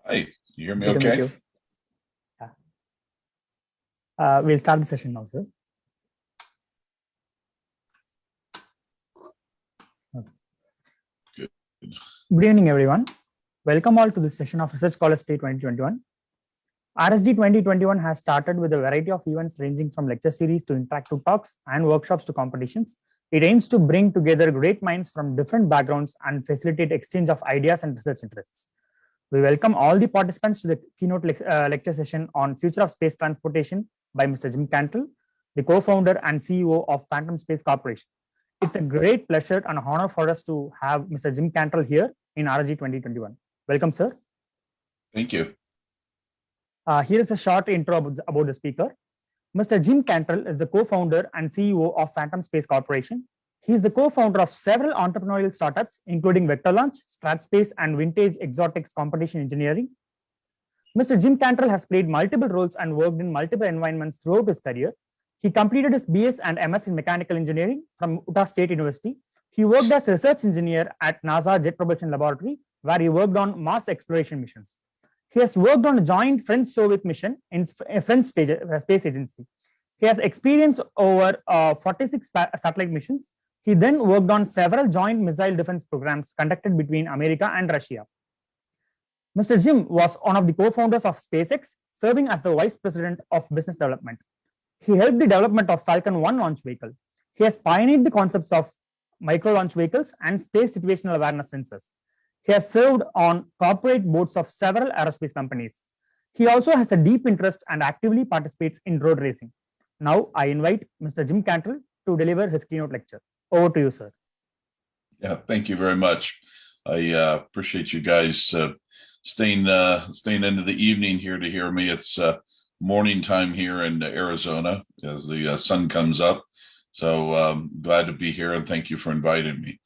Hi, you hear me Good to meet okay? you. We'll start the session now, sir. Good. Good evening, everyone. Welcome all to this session of Research Scholars Day 2021. RSD 2021 has started with a variety of events ranging from lecture series to interactive talks and workshops to competitions. It aims to bring together great minds from different backgrounds and facilitate exchange of ideas and research interests. We welcome all the participants to the keynote lecture session on Future of Space Transportation by Mr. Jim Cantrell, the co-founder and CEO of Phantom Space Corporation. It's a great pleasure and honor for us to have Mr. Jim Cantrell here in RSG 2021. Welcome, sir. Thank you. Here is a short intro about the speaker. Mr. Jim Cantrell is the co-founder and CEO of Phantom Space Corporation. He is the co-founder of several entrepreneurial startups, including Vector Launch, StratSpace, and Vintage Exotics Competition Engineering. Mr. Jim Cantrell has played multiple roles and worked in multiple environments throughout his career. He completed his BS and MS in Mechanical Engineering from Utah State University. He worked as a research engineer at NASA Jet Propulsion Laboratory, where he worked on Mars exploration missions. He has worked on a joint French-Soviet mission in a French space agency. He has experience over 46 satellite missions. He then worked on several joint missile defense programs conducted between America and Russia. Mr. Jim was one of the co-founders of SpaceX, serving as the vice president of business development. He helped the development of Falcon 1 launch vehicle. He has pioneered the concepts of micro launch vehicles and space situational awareness sensors. He has served on corporate boards of several aerospace companies. He also has a deep interest and actively participates in road racing. Now, I invite Mr. Jim Cantrell to deliver his keynote lecture. Over to you, sir. Yeah, thank you very much. I appreciate you guys staying into the evening here to hear me. It's morning time here in Arizona as the sun comes up. So glad to be here and thank you for inviting me.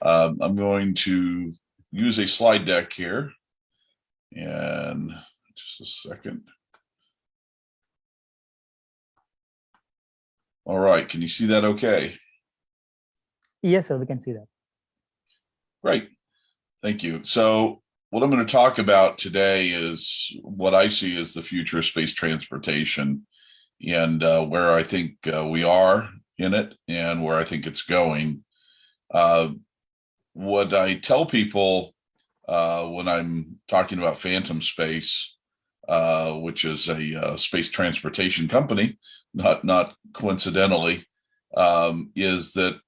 I'm going to use a slide deck here, and just a second. All right, can you see that okay? Yes, sir, we can see that. Great, thank you. So what I'm going to talk about today is what I see as the future of space transportation and where I think we are in it and where I think it's going. What I tell people when I'm talking about Phantom Space, which is a space transportation company, not coincidentally, is that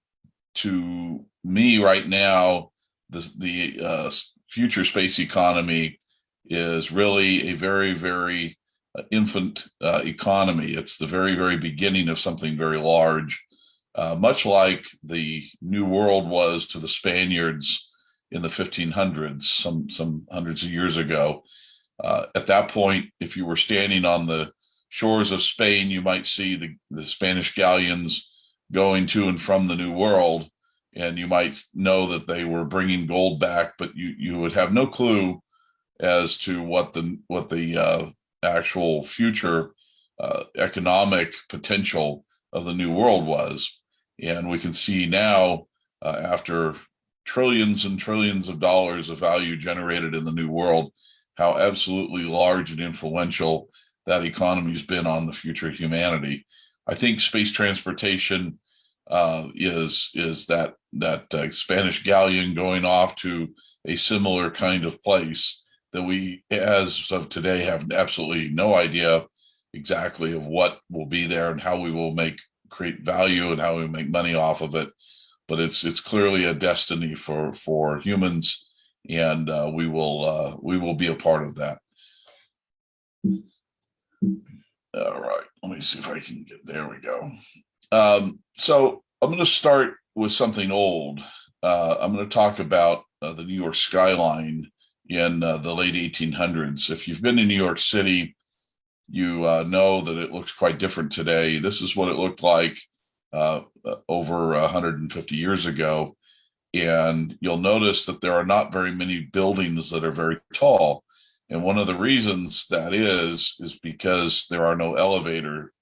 to me right now, the future space economy is really a very, very infant economy. It's the very, very beginning of something very large. Much like the New World was to the Spaniards in the 1500s, some hundreds of years ago. At that point, if you were standing on the shores of Spain, you might see the Spanish galleons going to and from the New World, and you might know that they were bringing gold back, but you would have no clue as to what the actual future economic potential of the New World was. And we can see now, after trillions and trillions of dollars of value generated in the New World, how absolutely large and influential that economy has been on the future of humanity. I think space transportation is that Spanish galleon going off to a similar kind of place that we, as of today, have absolutely no idea exactly of what will be there and how we will create value and how we make money off of it. But it's clearly a destiny for humans, and we will be a part of that. All right, let me see if I can get, there we go. So I'm going to start with something old. I'm going to talk about the New York skyline in the late 1800s. If you've been to New York City, you know that it looks quite different today. This is what it looked like over 150 years ago. And you'll notice that there are not very many buildings that are very tall. And one of the reasons that is because there are no elevator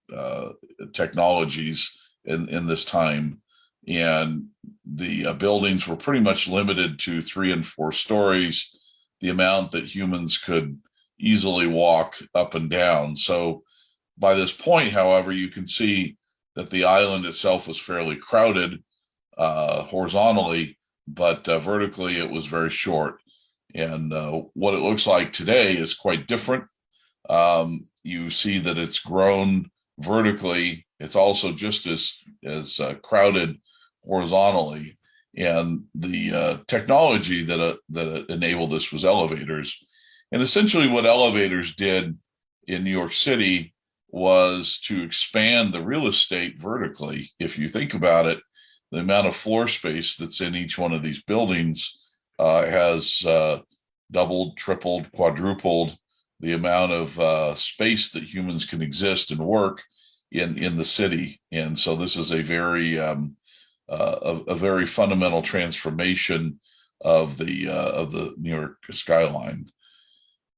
technologies in this time. And the buildings were pretty much limited to 3 and 4 stories. the amount that humans could easily walk up and down. So by this point, however, you can see that the island itself was fairly crowded horizontally, but vertically it was very short. And what it looks like today is quite different. You see that it's grown vertically. It's also just as crowded horizontally. And the technology that enabled this was elevators. And essentially what elevators did in New York City was to expand the real estate vertically. If you think about it, the amount of floor space that's in each one of these buildings has doubled, tripled, quadrupled the amount of space that humans can exist and work in the city. And so this is a very fundamental transformation of the New York skyline.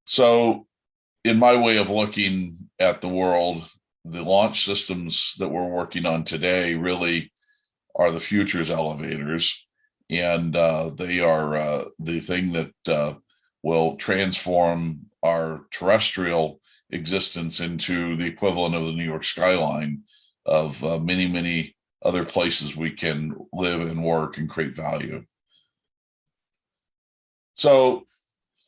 So in my way of looking at the world, the launch systems that we're working on today really are the future's elevators. And they are the thing that will transform our terrestrial existence into the equivalent of the New York skyline of many, many other places we can live and work and create value. So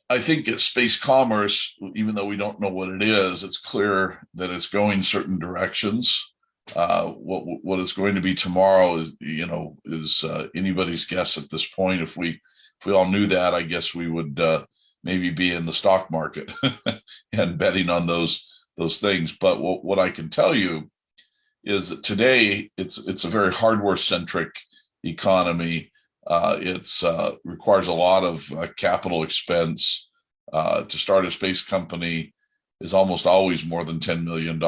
I think at space commerce, even though we don't know what it is, it's clear that it's going certain directions. What it's going to be tomorrow is anybody's guess at this point. If we all knew that, I guess we would maybe be in the stock market and betting on those things. But what I can tell you is that today it's a very hardware centric economy. It requires a lot of capital expense. To start a space company is almost always more than $10 million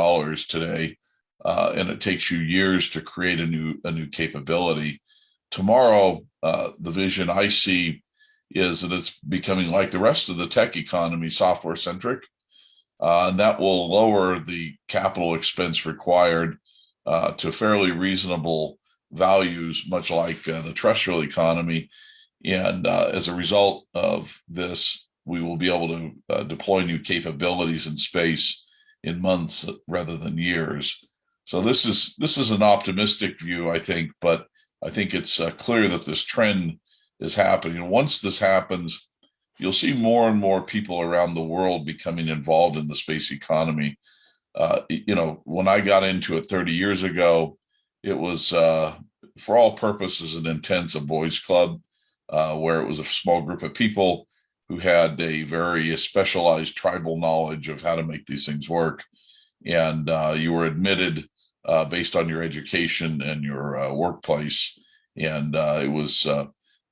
today. And it takes you years to create a new capability. Tomorrow, the vision I see is that it's becoming like the rest of the tech economy, software centric, and that will lower the capital expense required to fairly reasonable values, much like the terrestrial economy. And as a result of this, we will be able to deploy new capabilities in space in months rather than years. So this is an optimistic view, I think, but I think it's clear that this trend is happening. And once this happens, you'll see more and more people around the world becoming involved in the space economy. When I got into it 30 years ago, it was, for all purposes and intents, a boys' club, where it was a small group of people who had a very specialized tribal knowledge of how to make these things work. And you were admitted based on your education and your workplace. And it was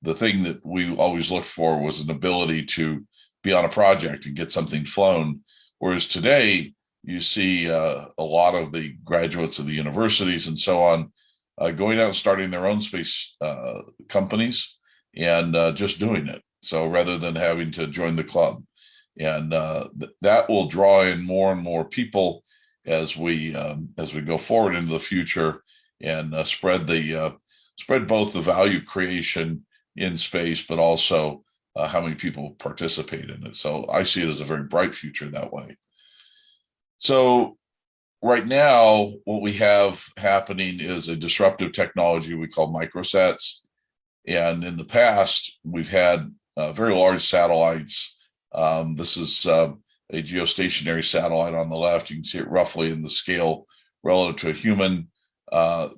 the thing that we always looked for was an ability to be on a project and get something flown. Whereas today, you see a lot of the graduates of the universities and so on going out and starting their own space companies and just doing it. So rather than having to join the club, and that will draw in more and more people as we go forward into the future and spread both the value creation in space, but also how many people participate in it. So I see it as a very bright future that way. So right now, what we have happening is a disruptive technology we call Microsats. And in the past, we've had very large satellites. This is a geostationary satellite on the left. You can see it roughly in the scale relative to a human.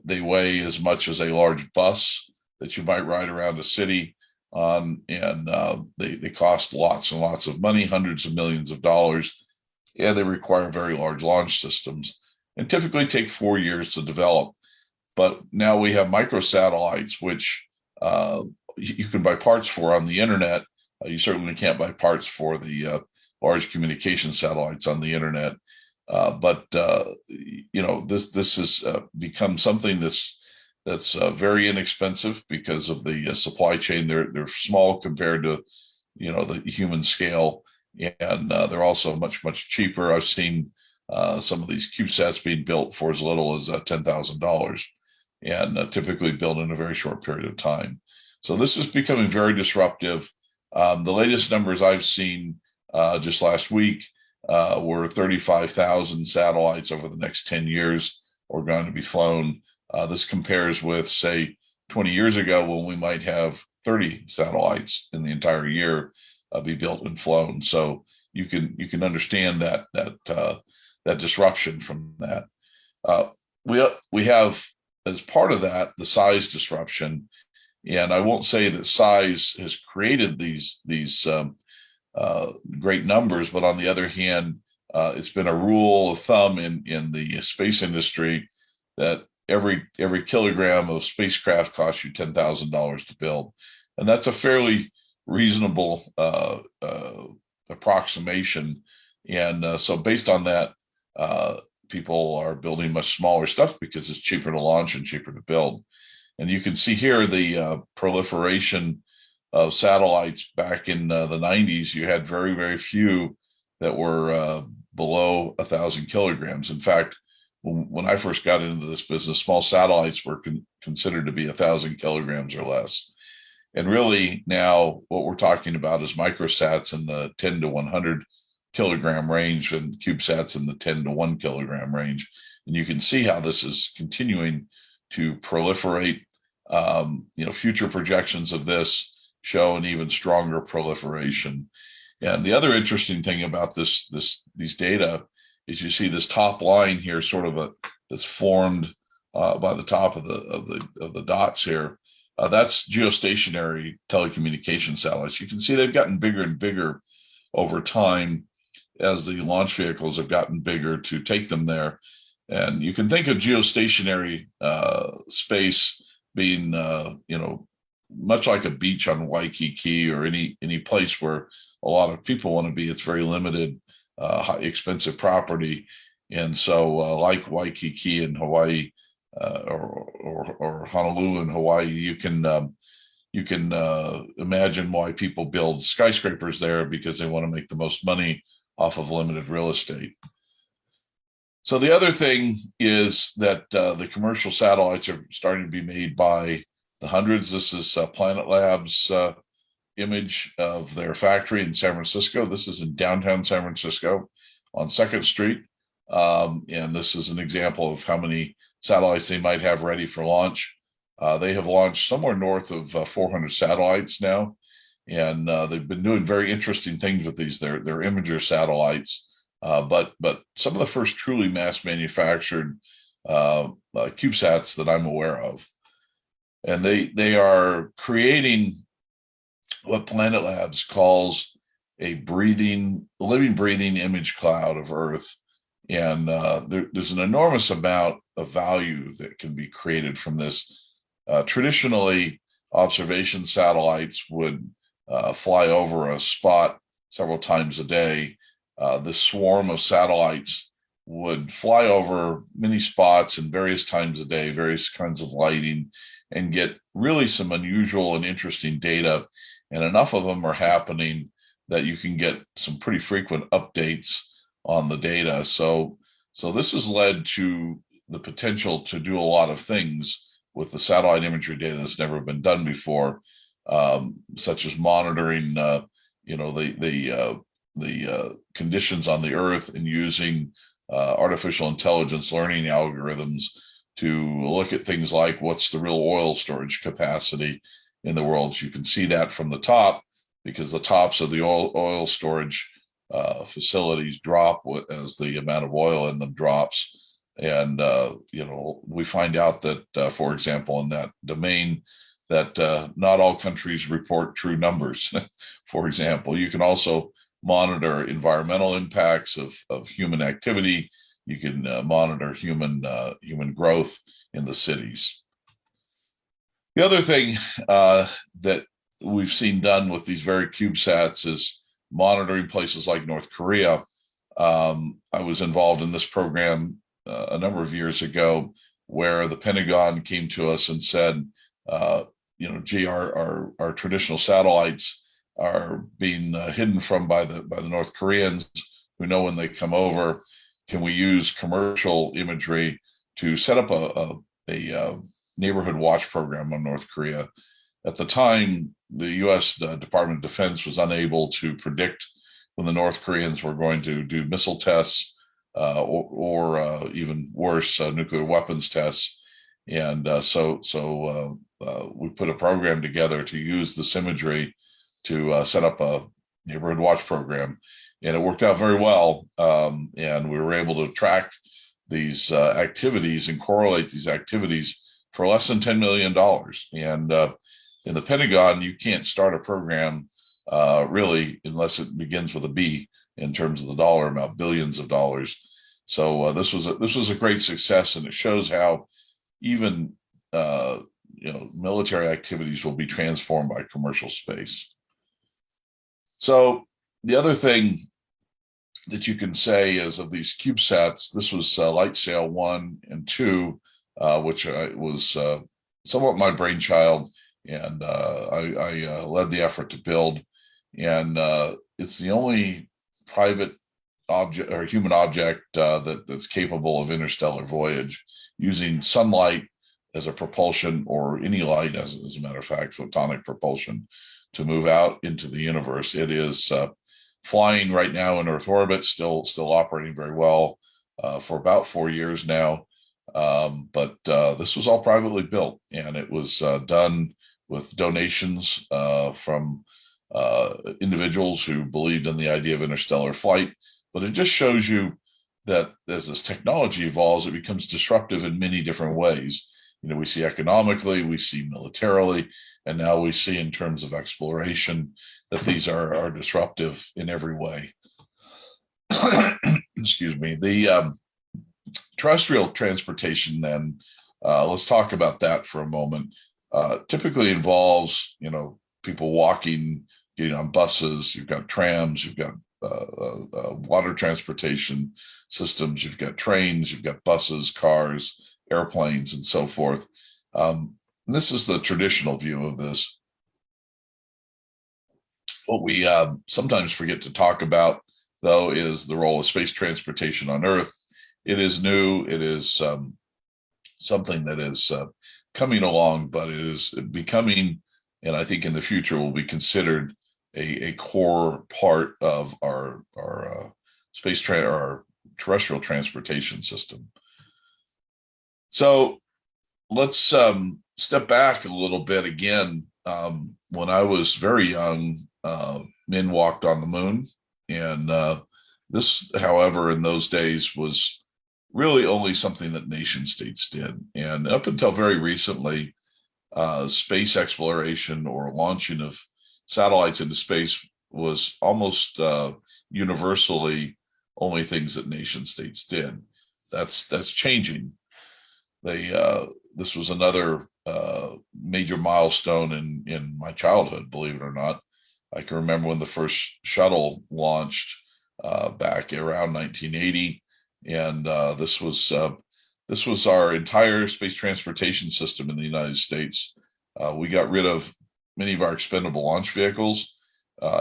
They weigh as much as a large bus that you might ride around a city on, and they cost lots and lots of money, hundreds of millions of dollars, and they require very large launch systems and typically take 4 years to develop. But now we have microsatellites, which you can buy parts for on the internet. You certainly can't buy parts for the large communication satellites on the internet. But this has become something that's very inexpensive because of the supply chain. They're small compared to the human scale, and they're also much cheaper. I've seen some of these CubeSats being built for as little as $10,000, and typically built in a very short period of time. So this is becoming very disruptive. The latest numbers I've seen just last week were 35,000 satellites over the next 10 years are going to be flown. This compares with, say, 20 years ago when we might have 30 satellites in the entire year be built and flown. So you can understand that disruption from that. We have, as part of that, the size disruption, and I won't say that size has created these great numbers, but on the other hand, it's been a rule of thumb in the space industry that every kilogram of spacecraft costs you $10,000 to build, and that's a fairly reasonable approximation. And so, based on that, people are building much smaller stuff because it's cheaper to launch and cheaper to build. And you can see here the proliferation of satellites back in the 90s. You had very, very few that were below 1,000 kilograms. In fact, when I first got into this business, small satellites were considered to be 1,000 kilograms or less. And really now what we're talking about is microsats in the 10 to 100 kilogram range and CubeSats in the 10 to 1 kilogram range. And you can see how this is continuing to proliferate. Future projections of this show an even stronger proliferation. And the other interesting thing about these data is you see this top line here, sort of that's formed by the top of the dots here. That's geostationary telecommunication satellites. You can see they've gotten bigger and bigger over time as the launch vehicles have gotten bigger to take them there. And you can think of geostationary space being, much like a beach on Waikiki or any place where a lot of people want to be. It's very limited, high, expensive property. And so like Waikiki in Hawaii or Honolulu in Hawaii, you can imagine why people build skyscrapers there, because they want to make the most money off of limited real estate. So the other thing is that the commercial satellites are starting to be made by the hundreds. This is Planet Labs' image of their factory in San Francisco. This is in downtown San Francisco on 2nd Street. And this is an example of how many satellites they might have ready for launch. They have launched somewhere north of 400 satellites now. And they've been doing very interesting things with these. They're imager satellites. But some of the first truly mass manufactured CubeSats that I'm aware of. And they are creating what Planet Labs calls a living, breathing image cloud of Earth. And there's an enormous amount of value that can be created from this. Traditionally, observation satellites would fly over a spot several times a day. This swarm of satellites would fly over many spots in various times a day, various kinds of lighting, and get really some unusual and interesting data. And enough of them are happening that you can get some pretty frequent updates on the data. So this has led to the potential to do a lot of things with the satellite imagery data that's never been done before, such as monitoring, the conditions on the Earth and using artificial intelligence learning algorithms to look at things like what's the real oil storage capacity in the world. So you can see that from the top, because the tops of the oil storage facilities drop as the amount of oil in them drops. And, we find out that, for example, in that domain, that not all countries report true numbers. For example, you can also monitor environmental impacts of human activity. You can monitor human growth in the cities. The other thing that we've seen done with these very CubeSats is monitoring places like North Korea. I was involved in this program a number of years ago, where the Pentagon came to us and said, gee, our traditional satellites are being hidden from by the North Koreans, who know when they come over. Can we use commercial imagery to set up a neighborhood watch program on North Korea? At the time, the U.S. Department of Defense was unable to predict when the North Koreans were going to do missile tests or even worse, nuclear weapons tests. And so we put a program together to use this imagery to set up a neighborhood watch program. And it worked out very well. And we were able to track these activities and correlate these activities for less than $10 million. And in the Pentagon, you can't start a program really unless it begins with a B in terms of the dollar amount, billions of dollars. So this was a great success, and it shows how even military activities will be transformed by commercial space. So the other thing that you can say is of these CubeSats, this was LightSail 1 and 2, which was somewhat my brainchild, and I led the effort to build. And it's the only private object or human object that's capable of interstellar voyage using sunlight as a propulsion, or any light as a matter of fact, photonic propulsion, to move out into the universe. It is flying right now in Earth orbit, still operating very well for about 4 years now. But this was all privately built, and it was done with donations from individuals who believed in the idea of interstellar flight. But it just shows you that as this technology evolves, it becomes disruptive in many different ways. We see economically, we see militarily, and now we see in terms of exploration that these are disruptive in every way. Excuse me. The terrestrial transportation, then, let's talk about that for a moment. Typically involves, people walking, getting on buses. You've got trams, you've got water transportation systems, you've got trains, you've got buses, cars, airplanes, and so forth. And this is the traditional view of this. What we sometimes forget to talk about, though, is the role of space transportation on Earth. It is new. It is something that is coming along, but it is becoming, and I think in the future will be considered a core part of our our terrestrial transportation system. So let's step back a little bit again. When I was very young, men walked on the moon, and this, however, in those days was really only something that nation states did. And up until very recently, space exploration or launching of satellites into space was almost universally only things that nation states did. That's changing. This was another major milestone in my childhood, believe it or not. I can remember when the first shuttle launched back around 1980, and this was our entire space transportation system in the United States. We got rid of many of our expendable launch vehicles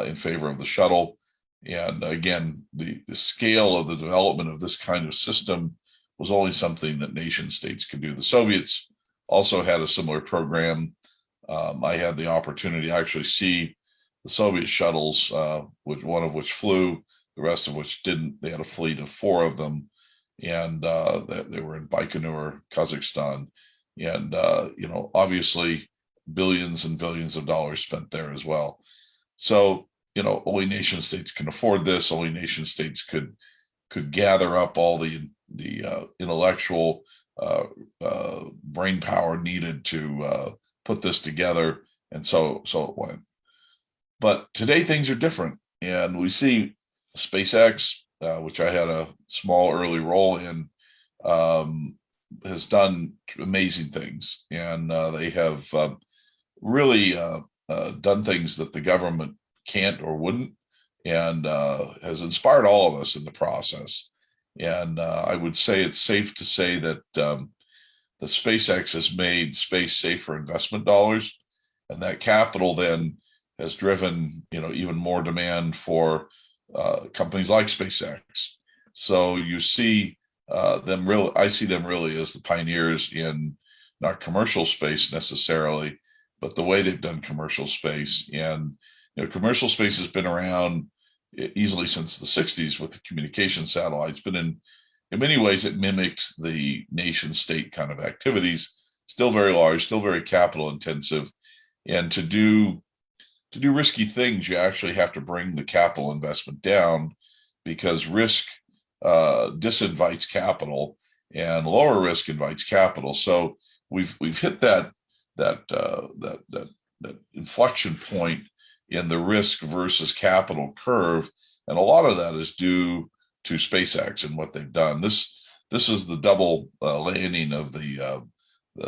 in favor of the shuttle. And again, the scale of the development of this kind of system was only something that nation states could do. The Soviets also had a similar program. I had the opportunity to actually see the Soviet shuttles, one of which flew, the rest of which didn't. They had a fleet of 4 of them, and they were in Baikonur, Kazakhstan. And, obviously billions and billions of dollars spent there as well. So, only nation states can afford this. Only nation states could gather up all the intellectual brain power needed to put this together, and so it went. But today things are different, and we see SpaceX, which I had a small early role in, has done amazing things, and they have really done things that the government can't or wouldn't, and has inspired all of us in the process. And I would say it's safe to say that the SpaceX has made space safe for investment dollars, and that capital then has driven even more demand for companies like SpaceX. So you see I see them really as the pioneers in not commercial space necessarily, but the way they've done commercial space. And commercial space has been around easily since the 60s with the communication satellites, but in many ways it mimicked the nation state kind of activities, still very large, still very capital intensive. And to do risky things, you actually have to bring the capital investment down, because risk disinvites capital and lower risk invites capital. So we've hit that inflection point in the risk versus capital curve, and a lot of that is due to SpaceX and what they've done. This is the double landing of the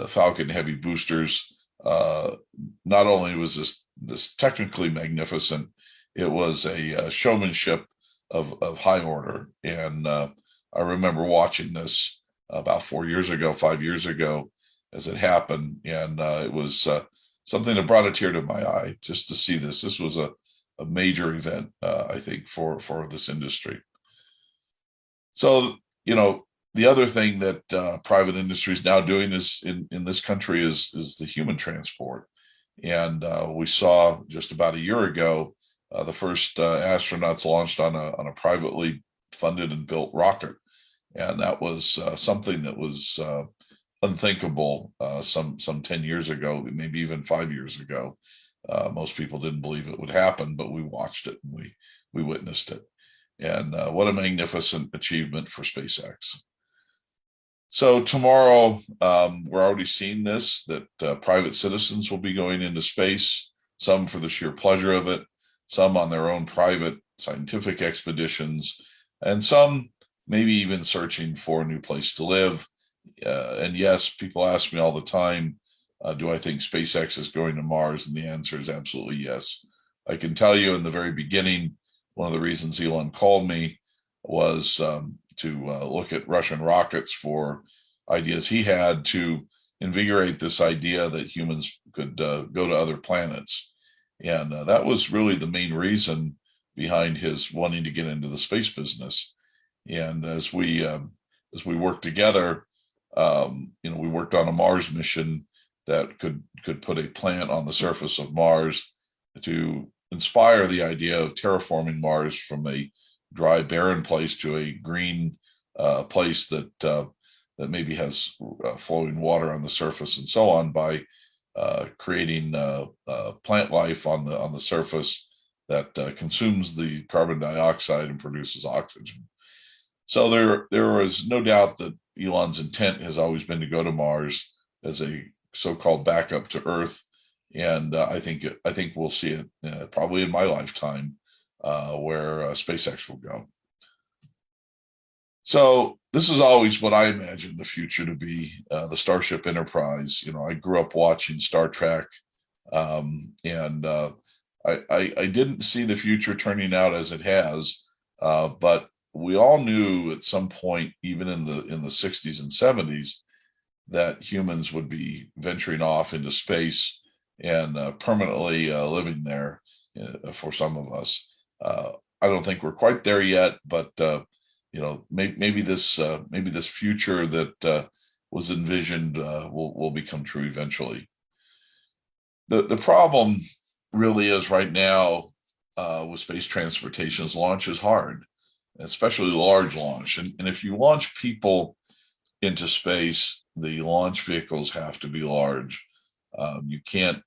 Falcon heavy boosters. Not only was this technically magnificent, it was a showmanship of high order. And I remember watching this about 5 years ago, as it happened, and it was something that brought a tear to my eye just to see this. This was a major event, I think, for this industry. So, the other thing that private industry is now doing is in this country is the human transport. And we saw just about a year ago the first astronauts launched on a privately funded and built rocket, and that was something that was unthinkable some 10 years ago, maybe even 5 years ago. Most people didn't believe it would happen, but we watched it and we witnessed it. And what a magnificent achievement for SpaceX. So tomorrow, we're already seeing this, that private citizens will be going into space, some for the sheer pleasure of it, some on their own private scientific expeditions, and some maybe even searching for a new place to live. And yes, people ask me all the time, do I think SpaceX is going to Mars? And the answer is absolutely yes. I can tell you in the very beginning, one of the reasons Elon called me was to look at Russian rockets for ideas he had to invigorate this idea that humans could go to other planets. And that was really the main reason behind his wanting to get into the space business. And as we worked together, we worked on a Mars mission that could put a plant on the surface of Mars to inspire the idea of terraforming Mars from a dry, barren place to a green place that maybe has flowing water on the surface and so on, by creating plant life on the surface that consumes the carbon dioxide and produces oxygen. So there is no doubt that Elon's intent has always been to go to Mars as a so-called backup to Earth, and I think we'll see it probably in my lifetime, where SpaceX will go. So this is always what I imagined the future to be, the Starship Enterprise. I grew up watching Star Trek, and I didn't see the future turning out as it has, but we all knew at some point, even in the 60s and 70s, that humans would be venturing off into space and permanently living there for some of us. I don't think we're quite there yet, but maybe this future that was envisioned will become true eventually. The problem really is right now with space transportation is launch is hard, especially large launch. And if you launch people into space, the launch vehicles have to be large. You can't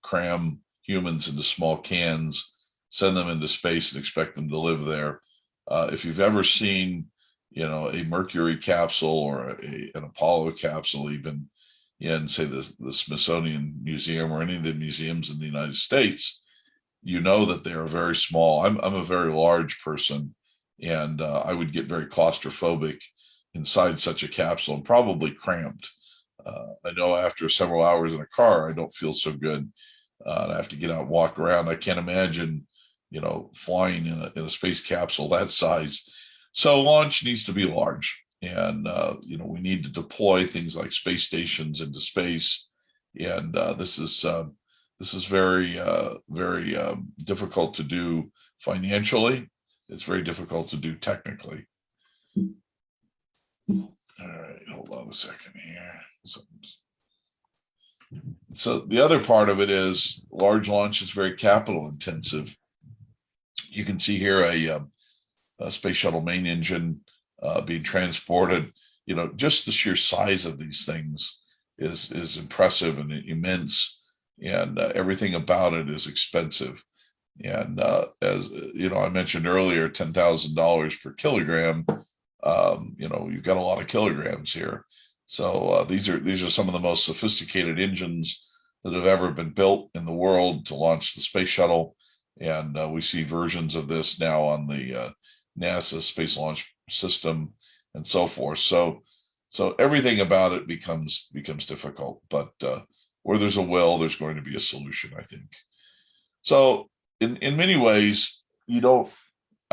cram humans into small cans, send them into space and expect them to live there. If you've ever seen, a Mercury capsule or an Apollo capsule, even in, say, the Smithsonian Museum or any of the museums in the United States, you know that they are very small. I'm a very large person, and I would get very claustrophobic inside such a capsule and probably cramped. I know after several hours in a car, I don't feel so good. And I have to get out and walk around. I can't imagine, flying in a space capsule that size. So launch needs to be large, and we need to deploy things like space stations into space. And this is very difficult to do financially. It's very difficult to do technically. All right, hold on a second here. So the other part of it is large launch is very capital intensive. You can see here a space shuttle main engine being transported. You know, just the sheer size of these things is impressive and immense, and everything about it is expensive. And as you know, I mentioned earlier, $10,000 per kilogram. You know, you've got a lot of kilograms here. So these are some of the most sophisticated engines that have ever been built in the world to launch the space shuttle. And we see versions of this now on the NASA Space Launch System and so forth. So everything about it becomes difficult. But where there's a will, there's going to be a solution, I think. So in many ways, I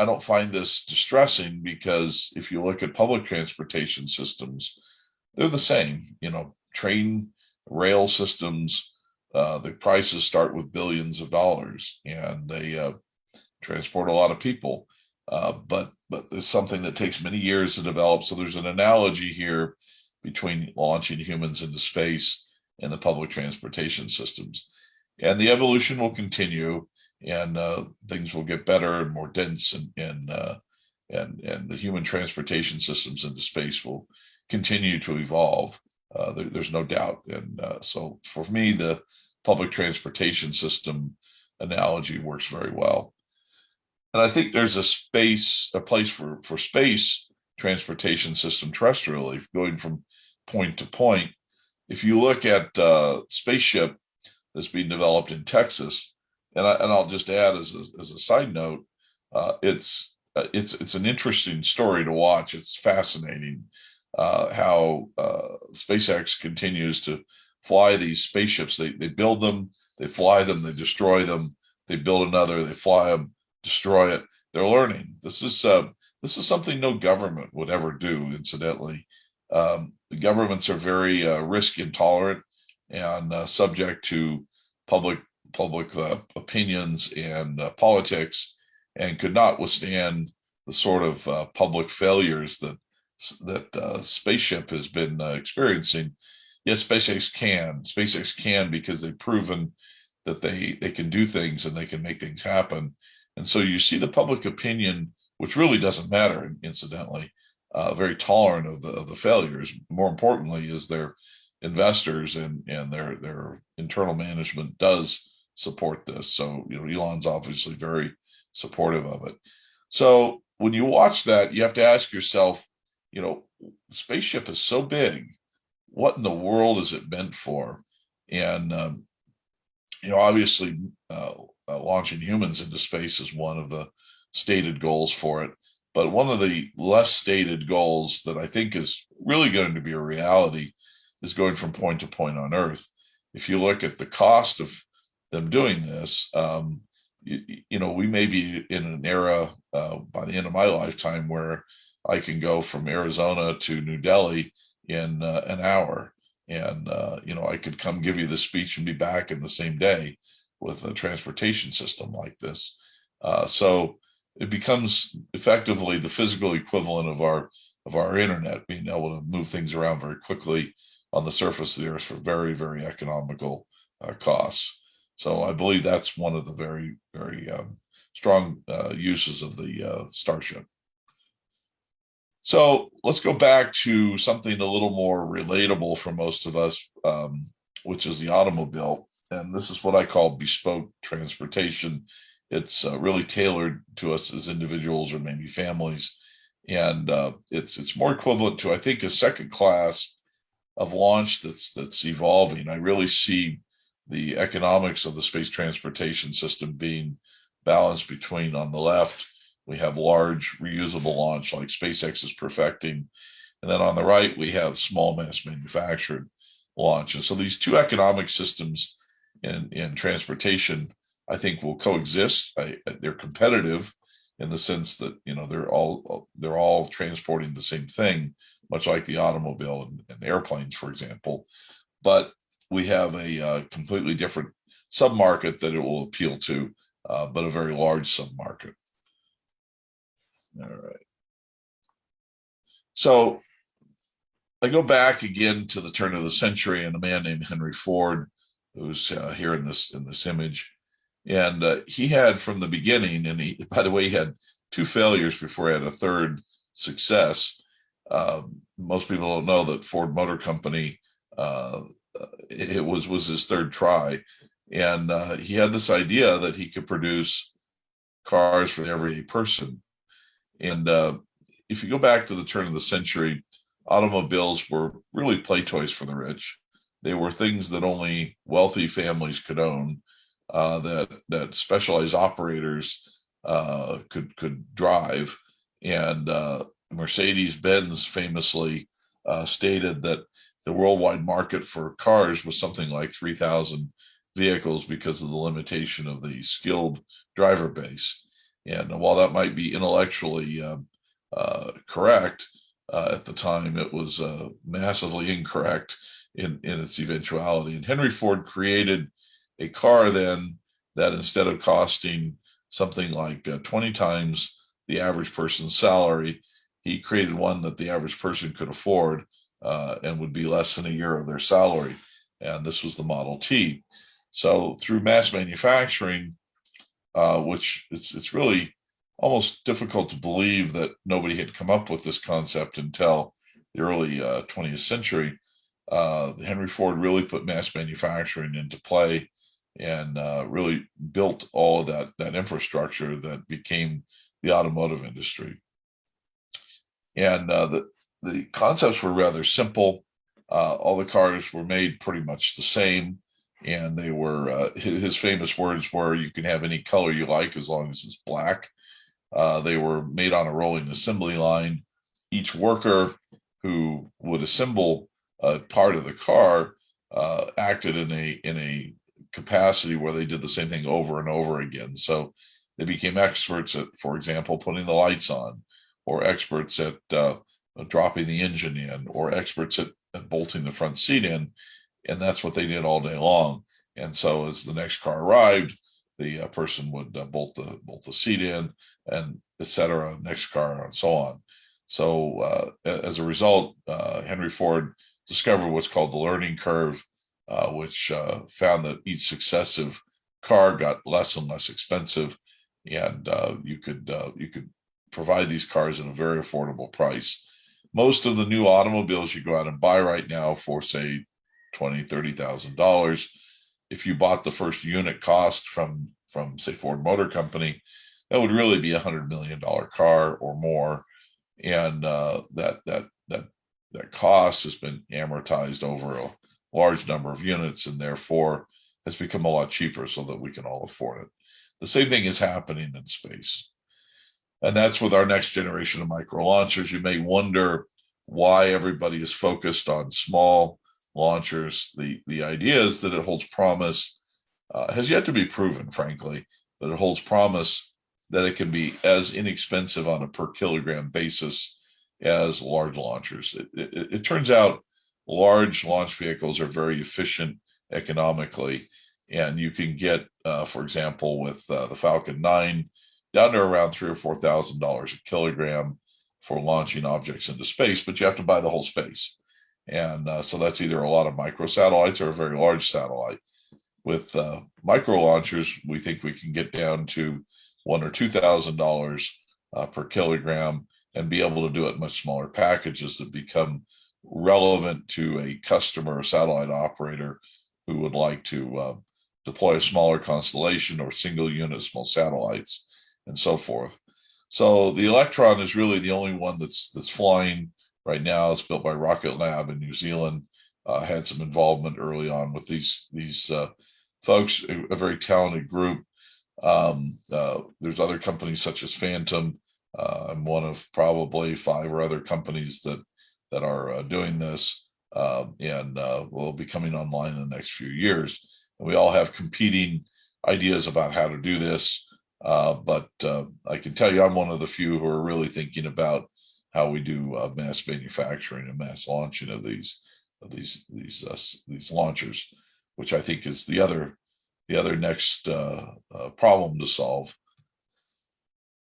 don't find this distressing, because if you look at public transportation systems, they're the same. You know, train, rail systems, the prices start with billions of dollars, and they transport a lot of people. But there's something that takes many years to develop. So there's an analogy here between launching humans into space and the public transportation systems, and the evolution will continue, and things will get better and more dense, and the human transportation systems into space will continue to evolve. There's no doubt. And so for me, the public transportation system analogy works very well. And I think there's a place for space transportation system terrestrially, going from point to point. If you look at spaceship that's being developed in Texas, and I'll just add as a side note, it's an interesting story to watch. It's fascinating how SpaceX continues to fly these spaceships. They build them, they fly them, they destroy them, they build another, they fly them, destroy it. They're learning. This is something no government would ever do. Incidentally, the governments are very risk intolerant and subject to public opinions and politics, and could not withstand the sort of public failures that spaceship has been experiencing. Yes, SpaceX can, because they've proven that they can do things and they can make things happen. And so you see the public opinion, which really doesn't matter, incidentally, very tolerant of the failures. More importantly, is their investors and their internal management does support this. So, you know, Elon's obviously very supportive of it. So when you watch that, you have to ask yourself, you know, spaceship is so big, what in the world is it meant for? And you know, obviously, launching humans into space is one of the stated goals for it. But one of the less stated goals that I think is really going to be a reality is going from point to point on Earth. If you look at the cost of them doing this, you know, we may be in an era by the end of my lifetime where I can go from Arizona to New Delhi in an hour. And, you know, I could come give you the speech and be back in the same day with a transportation system like this. So it becomes effectively the physical equivalent of our internet, being able to move things around very quickly on the surface of the Earth for very, very economical costs. So I believe that's one of the very, very strong uses of the Starship. So let's go back to something a little more relatable for most of us, which is the automobile. And this is what I call bespoke transportation. It's really tailored to us as individuals or maybe families. And it's more equivalent to, I think, a second class of launch that's evolving. I really see the economics of the space transportation system being balanced between, on the left, we have large reusable launch like SpaceX is perfecting. And then on the right, we have small mass manufactured launch. And so these two economic systems in transportation, I think, will coexist. They're competitive in the sense that, you know, they're all transporting the same thing, much like the automobile and airplanes, for example. But we have a completely different submarket that it will appeal to, but a very large submarket. All right. So I go back again to the turn of the century and a man named Henry Ford, who's here in this image, and he had from the beginning, and he, by the way, he had two failures before he had a third success. Most people don't know that Ford Motor Company, it was his third try, and he had this idea that he could produce cars for the everyday person. And if you go back to the turn of the century, automobiles were really play toys for the rich. They were things that only wealthy families could own, that specialized operators could drive. And Mercedes-Benz famously stated that the worldwide market for cars was something like 3,000 vehicles because of the limitation of the skilled driver base. And while that might be intellectually correct, at the time it was massively incorrect in its eventuality. And Henry Ford created a car then that instead of costing something like 20 times the average person's salary, he created one that the average person could afford and would be less than a year of their salary. And this was the Model T. So through mass manufacturing, which it's really almost difficult to believe that nobody had come up with this concept until the early 20th century. Henry Ford really put mass manufacturing into play and really built all of that infrastructure that became the automotive industry. And the concepts were rather simple. All the cars were made pretty much the same. And they were, his famous words were, you can have any color you like as long as it's black. They were made on a rolling assembly line. Each worker who would assemble a part of the car acted in a capacity where they did the same thing over and over again. So they became experts at, for example, putting the lights on, or experts at dropping the engine in, or experts at bolting the front seat in. And that's what they did all day long. And so as the next car arrived, the person would bolt the seat in, and etc. Next car, and so on. So as a result, Henry Ford discovered what's called the learning curve, which found that each successive car got less and less expensive, and you could provide these cars at a very affordable price. Most of the new automobiles you go out and buy right now for, say, $20,000-$30,000. If you bought the first unit cost from say Ford Motor Company, that would really be $100 million car or more, and that cost has been amortized over a large number of units, and therefore has become a lot cheaper so that we can all afford it. The same thing is happening in space, and that's with our next generation of micro launchers. You may wonder why everybody is focused on small launchers. The idea is that it holds promise, has yet to be proven, frankly, but it holds promise that it can be as inexpensive on a per kilogram basis as large launchers. It turns out large launch vehicles are very efficient economically, and you can get, for example, with the Falcon 9, down to around $3,000 or $4,000 a kilogram for launching objects into space, but you have to buy the whole space. And so that's either a lot of microsatellites or a very large satellite. With micro launchers, we think we can get down to $1,000 or $2,000 per kilogram and be able to do it in much smaller packages that become relevant to a customer or satellite operator who would like to deploy a smaller constellation or single unit small satellites and so forth. So the Electron is really the only one that's flying right now. It's built by Rocket Lab in New Zealand. Had some involvement early on with these folks, a very talented group. There's other companies such as Phantom. I'm one of probably 5 or other companies that are doing this, and will be coming online in the next few years. And we all have competing ideas about how to do this, but I can tell you I'm one of the few who are really thinking about how we do mass manufacturing and mass launching of these launchers, which I think is the other next problem to solve.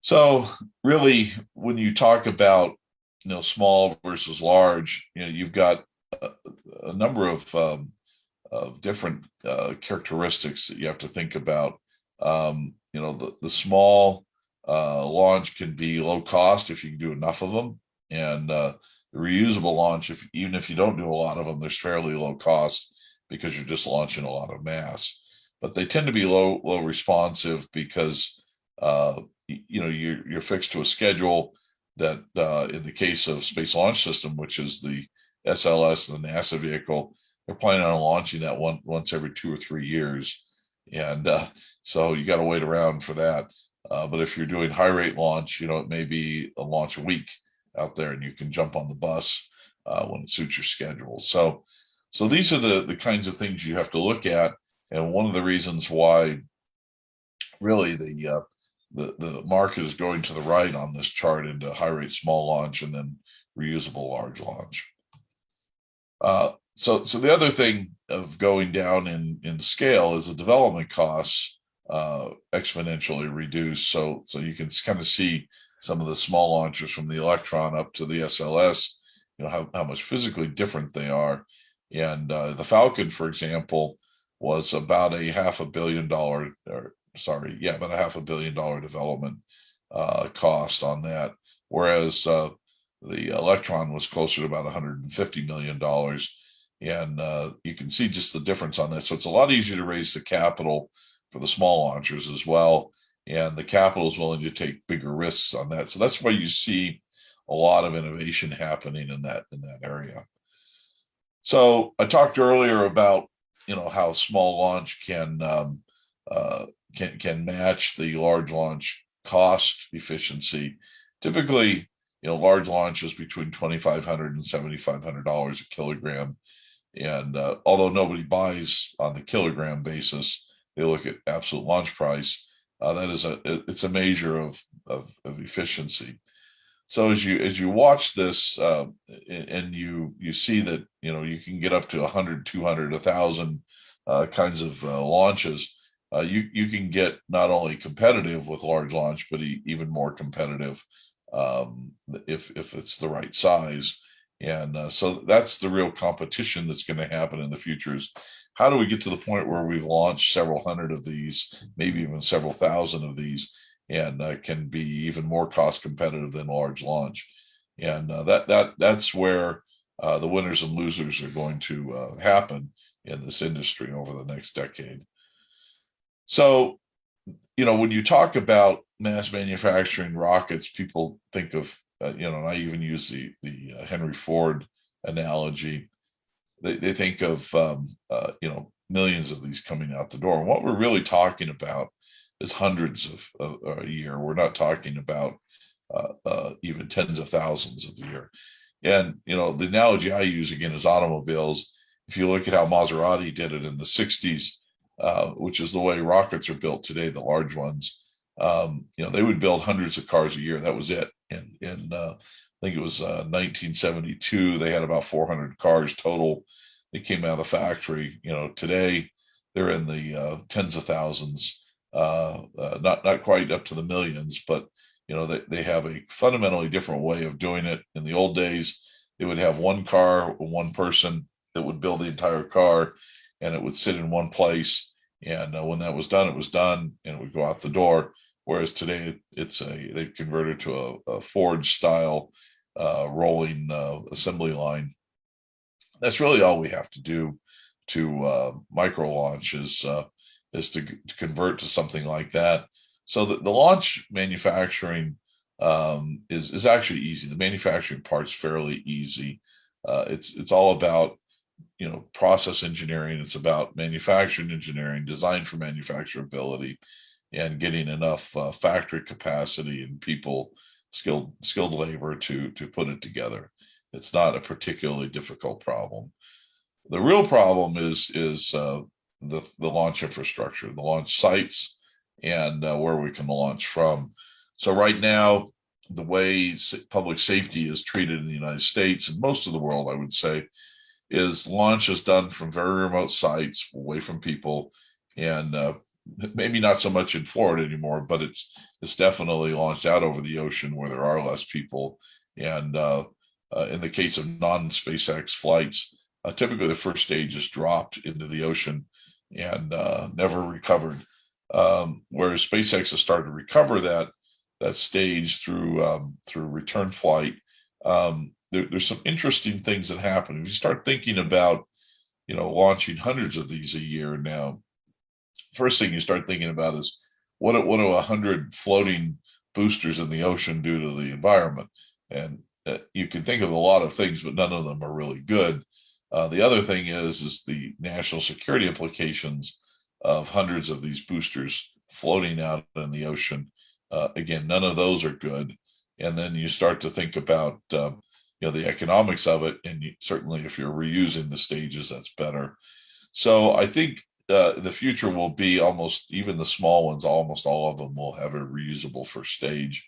So really, when you talk about small versus large, you've got a number of different characteristics that you have to think about. The small launch can be low cost if you can do enough of them, and the reusable launch, even if you don't do a lot of them, there's fairly low cost because you're just launching a lot of mass. But they tend to be low responsive because you're fixed to a schedule that in the case of Space Launch System, which is the SLS, the NASA vehicle, they're planning on launching that once every 2 or 3 years. And so you got to wait around for that. But if you're doing high rate launch, it may be a launch a week out there, and you can jump on the bus when it suits your schedule. So these are the kinds of things you have to look at. And one of the reasons why really the market is going to the right on this chart into high rate small launch and then reusable large launch. So the other thing of going down in scale is the development costs exponentially reduced. So you can kind of see some of the small launchers from the Electron up to the SLS, how much physically different they are. And the Falcon, for example, was about a $500 million, about a $500 million development cost on that, whereas the Electron was closer to about $150 million. And you can see just the difference on that. So it's a lot easier to raise the capital for the small launchers as well, and the capital is willing to take bigger risks on that. So that's why you see a lot of innovation happening in that area. So I talked earlier about how small launch can match the large launch cost efficiency. Typically, large launches between $2,500 and $7,500 a kilogram. And although nobody buys on the kilogram basis, they look at absolute launch price. It's a measure of efficiency. So as you watch this and you see that you can get up to 100, 200, 1,000 kinds of launches, you can get not only competitive with large launch, but even more competitive if it's the right size. And so that's the real competition that's going to happen in the future is how do we get to the point where we've launched several hundred of these, maybe even several thousand of these, and can be even more cost competitive than large launch. And that's where the winners and losers are going to happen in this industry over the next decade. So, when you talk about mass manufacturing rockets, people think of, and I even use the Henry Ford analogy. They think of, millions of these coming out the door. And what we're really talking about is hundreds of a year. We're not talking about even tens of thousands a year. And, the analogy I use again is automobiles. If you look at how Maserati did it in the 60s, which is the way rockets are built today, the large ones, they would build hundreds of cars a year. That was it. And I think it was 1972, they had about 400 cars total. They came out of the factory. Today they're in the tens of thousands, not quite up to the millions, but they have a fundamentally different way of doing it. In the old days, they would have one car, one person that would build the entire car, and it would sit in one place. And when that was done, it was done, and it would go out the door. Whereas today, they've converted to a Ford style rolling assembly line. That's really all we have to do to micro launch is to convert to something like that. So the launch manufacturing is actually easy. The manufacturing part's fairly easy. It's all about process engineering. It's about manufacturing engineering, design for manufacturability, and getting enough factory capacity and people, skilled labor to put it together. It's not a particularly difficult problem. The real problem is the launch infrastructure, the launch sites, and where we can launch from. So right now, the way public safety is treated in the United States and most of the world, I would say, is launch is done from very remote sites away from people, and maybe not so much in Florida anymore, but it's definitely launched out over the ocean where there are less people. And in the case of non-SpaceX flights, typically the first stage is dropped into the ocean and never recovered. Whereas SpaceX has started to recover that stage through return flight. There's some interesting things that happen. If you start thinking about, launching hundreds of these a year now, first thing you start thinking about is what do 100 floating boosters in the ocean do to the environment? And you can think of a lot of things, but none of them are really good. The other thing is the national security implications of hundreds of these boosters floating out in the ocean. Again, none of those are good. And then you start to think about the economics of it, and certainly if you're reusing the stages, that's better. So I think the future will be almost, even the small ones, almost all of them will have a reusable first stage.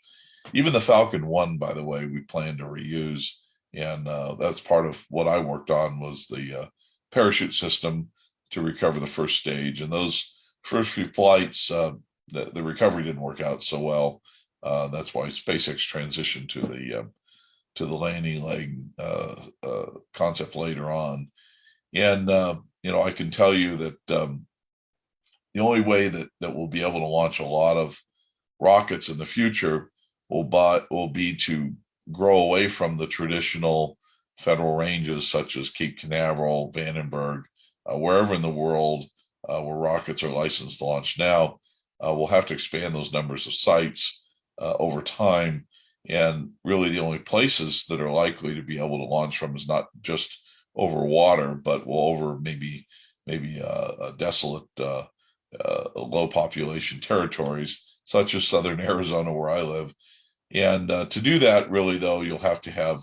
Even the Falcon 1, by the way, we plan to reuse. And that's part of what I worked on, was the parachute system to recover the first stage. And those first few flights, the recovery didn't work out so well. That's why SpaceX transitioned to the landing leg concept later on. And I can tell you that the only way that we'll be able to launch a lot of rockets in the future will be to grow away from the traditional federal ranges such as Cape Canaveral, Vandenberg, wherever in the world where rockets are licensed to launch now. We'll have to expand those numbers of sites over time. And really the only places that are likely to be able to launch from is not just over water, but over maybe a desolate, low population territories, such as southern Arizona, where I live. And to do that, really, though, you'll have to have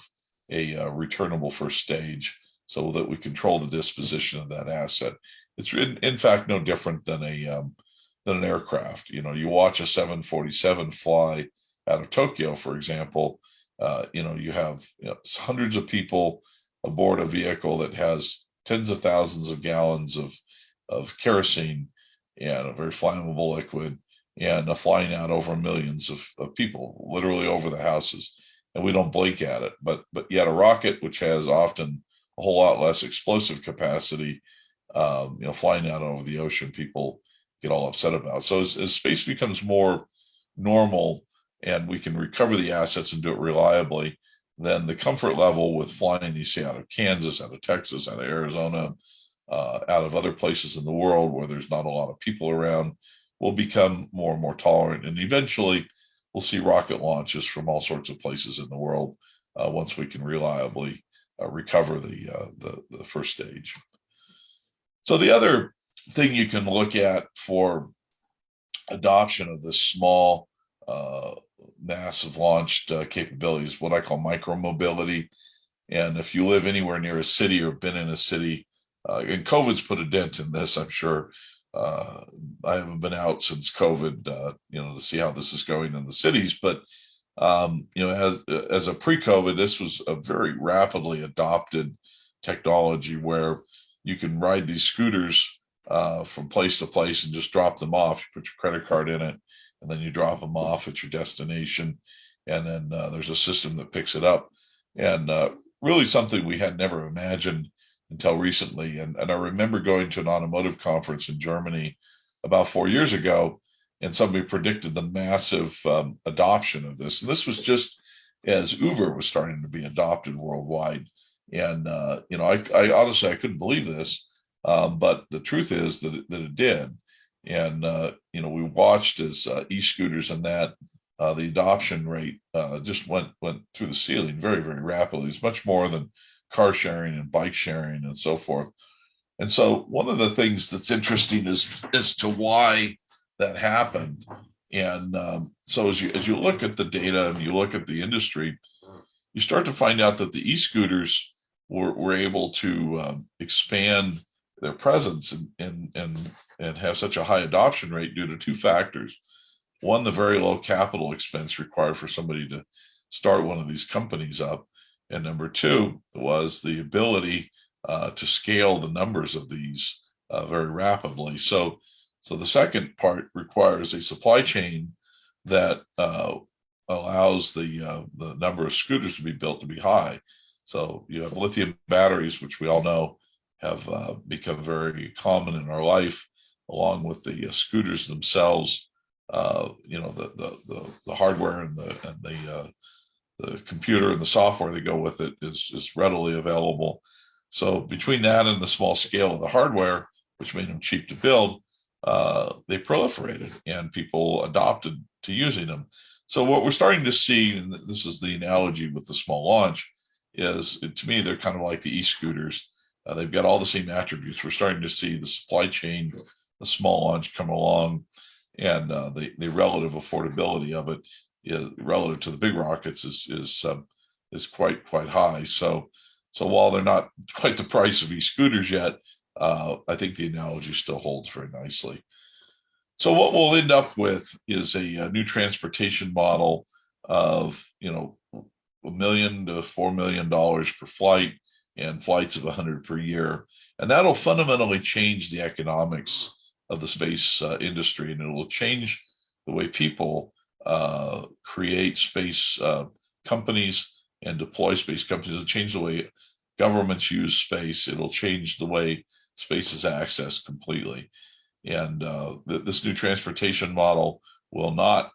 a returnable first stage so that we control the disposition of that asset. It's in fact no different than an aircraft. You watch a 747 fly out of Tokyo, for example. You have hundreds of people aboard a vehicle that has tens of thousands of gallons of kerosene and a very flammable liquid, and flying out over millions of people, literally over the houses, and we don't blink at it. But yet a rocket, which has often a whole lot less explosive capacity, flying out over the ocean, people get all upset about. So as space becomes more normal and we can recover the assets and do it reliably, then the comfort level with flying these, say, out of Kansas, out of Texas, out of Arizona, out of other places in the world where there's not a lot of people around, will become more and more tolerant. And eventually we'll see rocket launches from all sorts of places in the world once we can reliably recover the first stage. So the other thing you can look at for adoption of this small massive launched capabilities, what I call micromobility. And if you live anywhere near a city or been in a city, and COVID's put a dent in this, I'm sure. I haven't been out since COVID, to see how this is going in the cities. But as a pre-COVID, this was a very rapidly adopted technology where you can ride these scooters from place to place and just drop them off. You put your credit card in it, and then you drop them off at your destination. And then there's a system that picks it up. And really something we had never imagined until recently. And I remember going to an automotive conference in Germany about 4 years ago, and somebody predicted the massive adoption of this. And this was just as Uber was starting to be adopted worldwide. And, I honestly, I couldn't believe this, but the truth is that it did. And, we watched as e-scooters and that the adoption rate just went through the ceiling very, very rapidly. It's much more than car sharing and bike sharing and so forth. And so one of the things that's interesting is as to why that happened. And so as you look at the data and you look at the industry, you start to find out that the e-scooters were able to expand their presence and have such a high adoption rate due to two factors. One, the very low capital expense required for somebody to start one of these companies up. And number two was the ability to scale the numbers of these very rapidly. So So the second part requires a supply chain that allows the number of scooters to be built to be high. So you have lithium batteries, which we all know have become very common in our life, along with the scooters themselves. The hardware and the computer and the software that go with it is readily available. So between that and the small scale of the hardware, which made them cheap to build, they proliferated and people adopted to using them. So what we're starting to see, and this is the analogy with the small launch, is to me they're kind of like the e-scooters. They've got all the same attributes. We're starting to see the supply chain, the small launch come along, and the relative affordability of it, relative to the big rockets, is quite high. So while they're not quite the price of e-scooters yet, I think the analogy still holds very nicely. So what we'll end up with is a new transportation model of $1 million to $4 million per flight, and flights of 100 per year, and that'll fundamentally change the economics of the space industry, and it will change the way people create space companies and deploy space companies. It'll change the way governments use space. It'll change the way space is accessed completely. And this new transportation model will not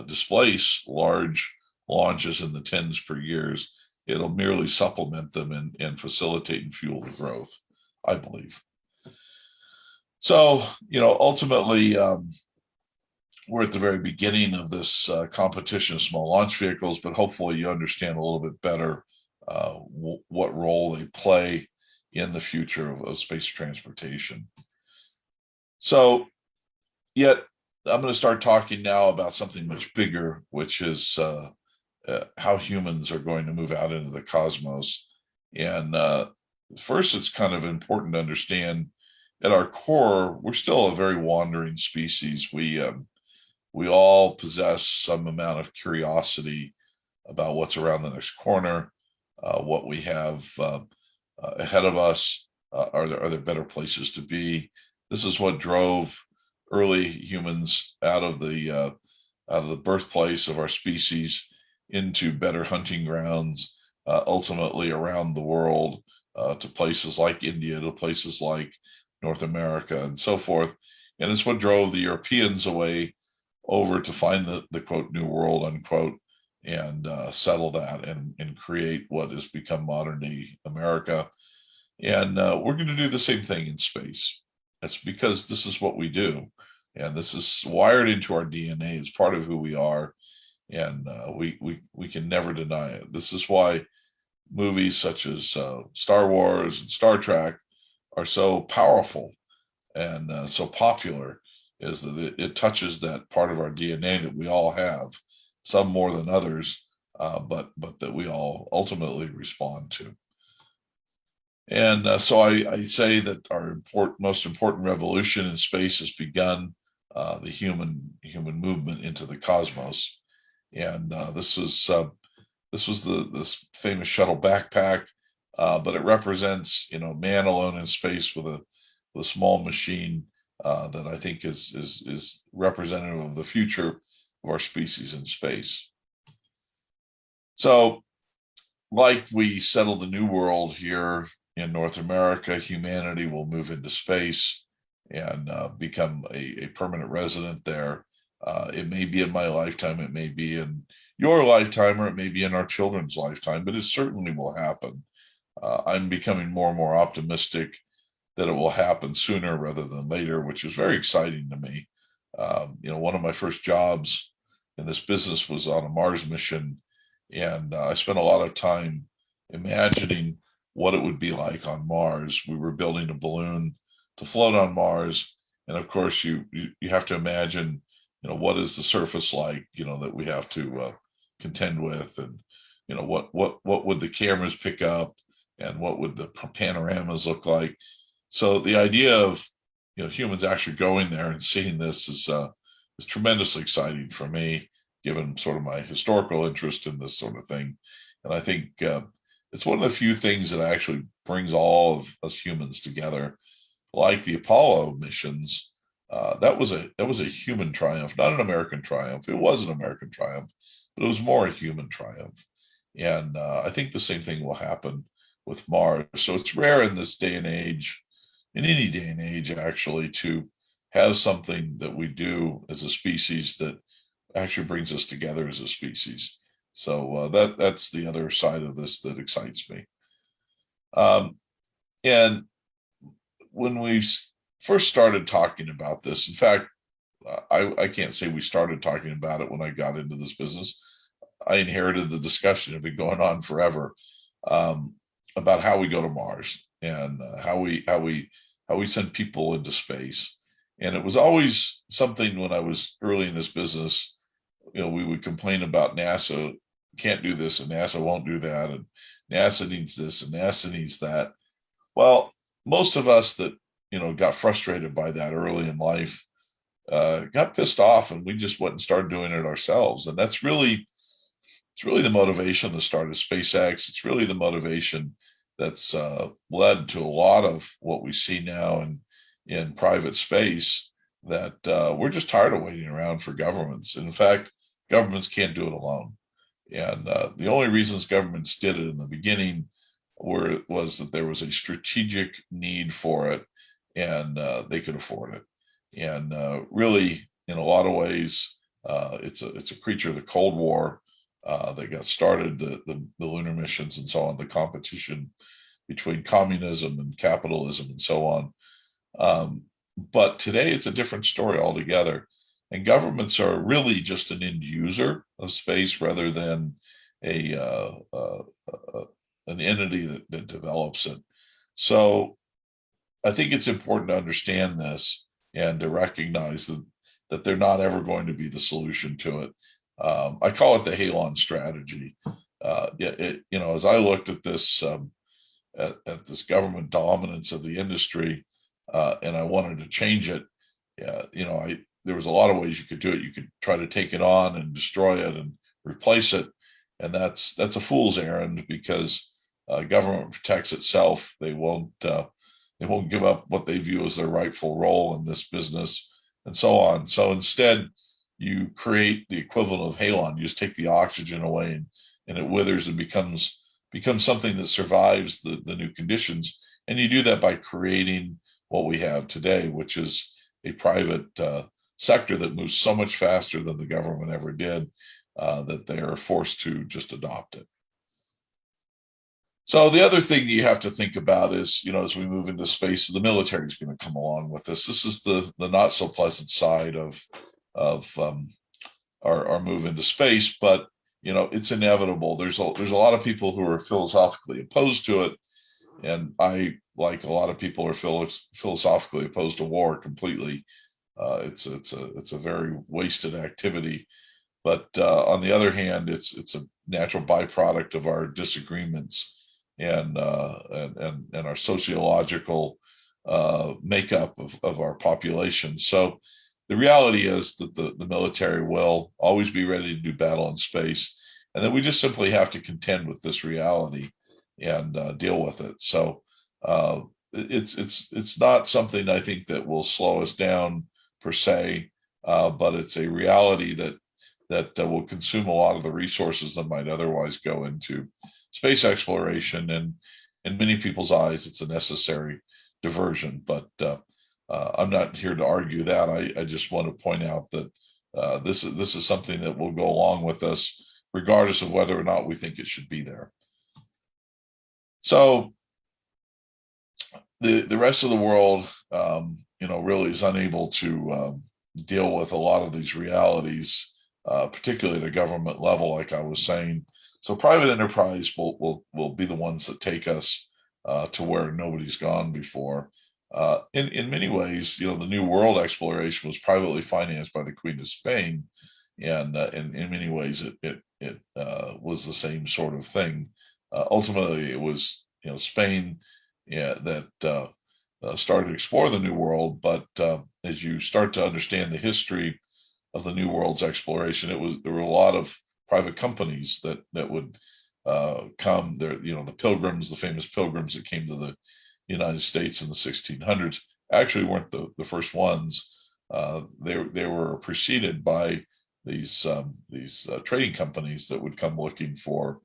displace large launches in the tens per years. It'll merely supplement them and facilitate and fuel the growth, I believe. So, ultimately, we're at the very beginning of this competition of small launch vehicles, but hopefully you understand a little bit better what role they play in the future of space transportation. So, yet I'm going to start talking now about something much bigger, which is how humans are going to move out into the cosmos. And first, it's kind of important to understand, at our core, we're still a very wandering species. We all possess some amount of curiosity about what's around the next corner, what we have ahead of us. Are there better places to be? This is what drove early humans out of the birthplace of our species into better hunting grounds, ultimately around the world, to places like India, to places like North America, and so forth. And it's what drove the Europeans away over to find the quote new world unquote, and settle that and create what has become modern day America. And we're going to do the same thing in space. That's because this is what we do, and this is wired into our DNA. It's part of who we are, and we can never deny it. This is why movies such as Star Wars and Star Trek are so powerful and so popular, is that it touches that part of our DNA that we all have, some more than others, but that we all ultimately respond to. And so I say that our most important revolution in space has begun, the human movement into the cosmos. And this was this famous shuttle backpack, but it represents man alone in space with a small machine that I think is representative of the future of our species in space. So, like we settle the new world here in North America, humanity will move into space and become a permanent resident there. It may be in my lifetime, it may be in your lifetime, or it may be in our children's lifetime, but it certainly will happen. I'm becoming more and more optimistic that it will happen sooner rather than later, which is very exciting to me. One of my first jobs in this business was on a Mars mission, and I spent a lot of time imagining what it would be like on Mars. We were building a balloon to float on Mars, and of course, you have to imagine, what is the surface like, that we have to contend with, and what would the cameras pick up, and what would the panoramas look like. So the idea of humans actually going there and seeing this is tremendously exciting for me, given sort of my historical interest in this sort of thing. And I think it's one of the few things that actually brings all of us humans together. Like the Apollo missions, That was a human triumph, not an American triumph. It was an American triumph, but it was more a human triumph. And I think the same thing will happen with Mars. So it's rare in this day and age, in any day and age, actually, to have something that we do as a species that actually brings us together as a species. So that's the other side of this that excites me. And when we first started talking about this, in fact, I can't say we started talking about it when I got into this business. I inherited the discussion. It had been going on forever, about how we go to Mars and how we send people into space. And it was always something when I was early in this business, we would complain about NASA can't do this and NASA won't do that, and NASA needs this and NASA needs that. Well, most of us that got frustrated by that early in life got pissed off, and we just went and started doing it ourselves. And it's really the motivation that started SpaceX. It's really the motivation that's led to a lot of what we see now in private space, that we're just tired of waiting around for governments. And in fact, governments can't do it alone. And the only reasons governments did it in the beginning was that there was a strategic need for it, and they could afford it. And really, in a lot of ways, it's a creature of the Cold War that got started, the lunar missions and so on, the competition between communism and capitalism and so on. But today it's a different story altogether. And governments are really just an end user of space rather than an entity that develops it. So I think it's important to understand this and to recognize that they're not ever going to be the solution to it. I call it the Halon strategy. As I looked at this at this government dominance of the industry, and I wanted to change it, there was a lot of ways you could do it. You could try to take it on and destroy it and replace it, and that's a fool's errand, because government protects itself. They won't give up what they view as their rightful role in this business, and so on. So instead, you create the equivalent of halon. You just take the oxygen away, and it withers and becomes something that survives the new conditions. And you do that by creating what we have today, which is a private sector that moves so much faster than the government ever did, that they are forced to just adopt it. So the other thing you have to think about is, as we move into space, the military is going to come along with this. This is the not so pleasant side of our move into space, but it's inevitable. There's a lot of people who are philosophically opposed to it, and I, like a lot of people, are philosophically opposed to war completely. It's a very wasted activity. But on the other hand, it's a natural byproduct of our disagreements and our sociological makeup of our population. So the reality is that the military will always be ready to do battle in space, and then we just simply have to contend with this reality and deal with it. So it's not something I think that will slow us down per se, but it's a reality that will consume a lot of the resources that might otherwise go into space exploration. And in many people's eyes, it's a necessary diversion. But I'm not here to argue that. I just want to point out that this is something that will go along with us, regardless of whether or not we think it should be there. So the rest of the world, really is unable to deal with a lot of these realities, particularly at a government level, like I was saying. So private enterprise will be the ones that take us to where nobody's gone before. In many ways, the New World exploration was privately financed by the Queen of Spain, and in many ways it was the same sort of thing. Ultimately, it was Spain, that started to explore the New World. But as you start to understand the history of the New World's exploration, there were a lot of private companies that would come there. The Pilgrims, the famous Pilgrims that came to the United States in the 1600s, actually weren't the first ones. they were preceded by these trading companies that would come looking for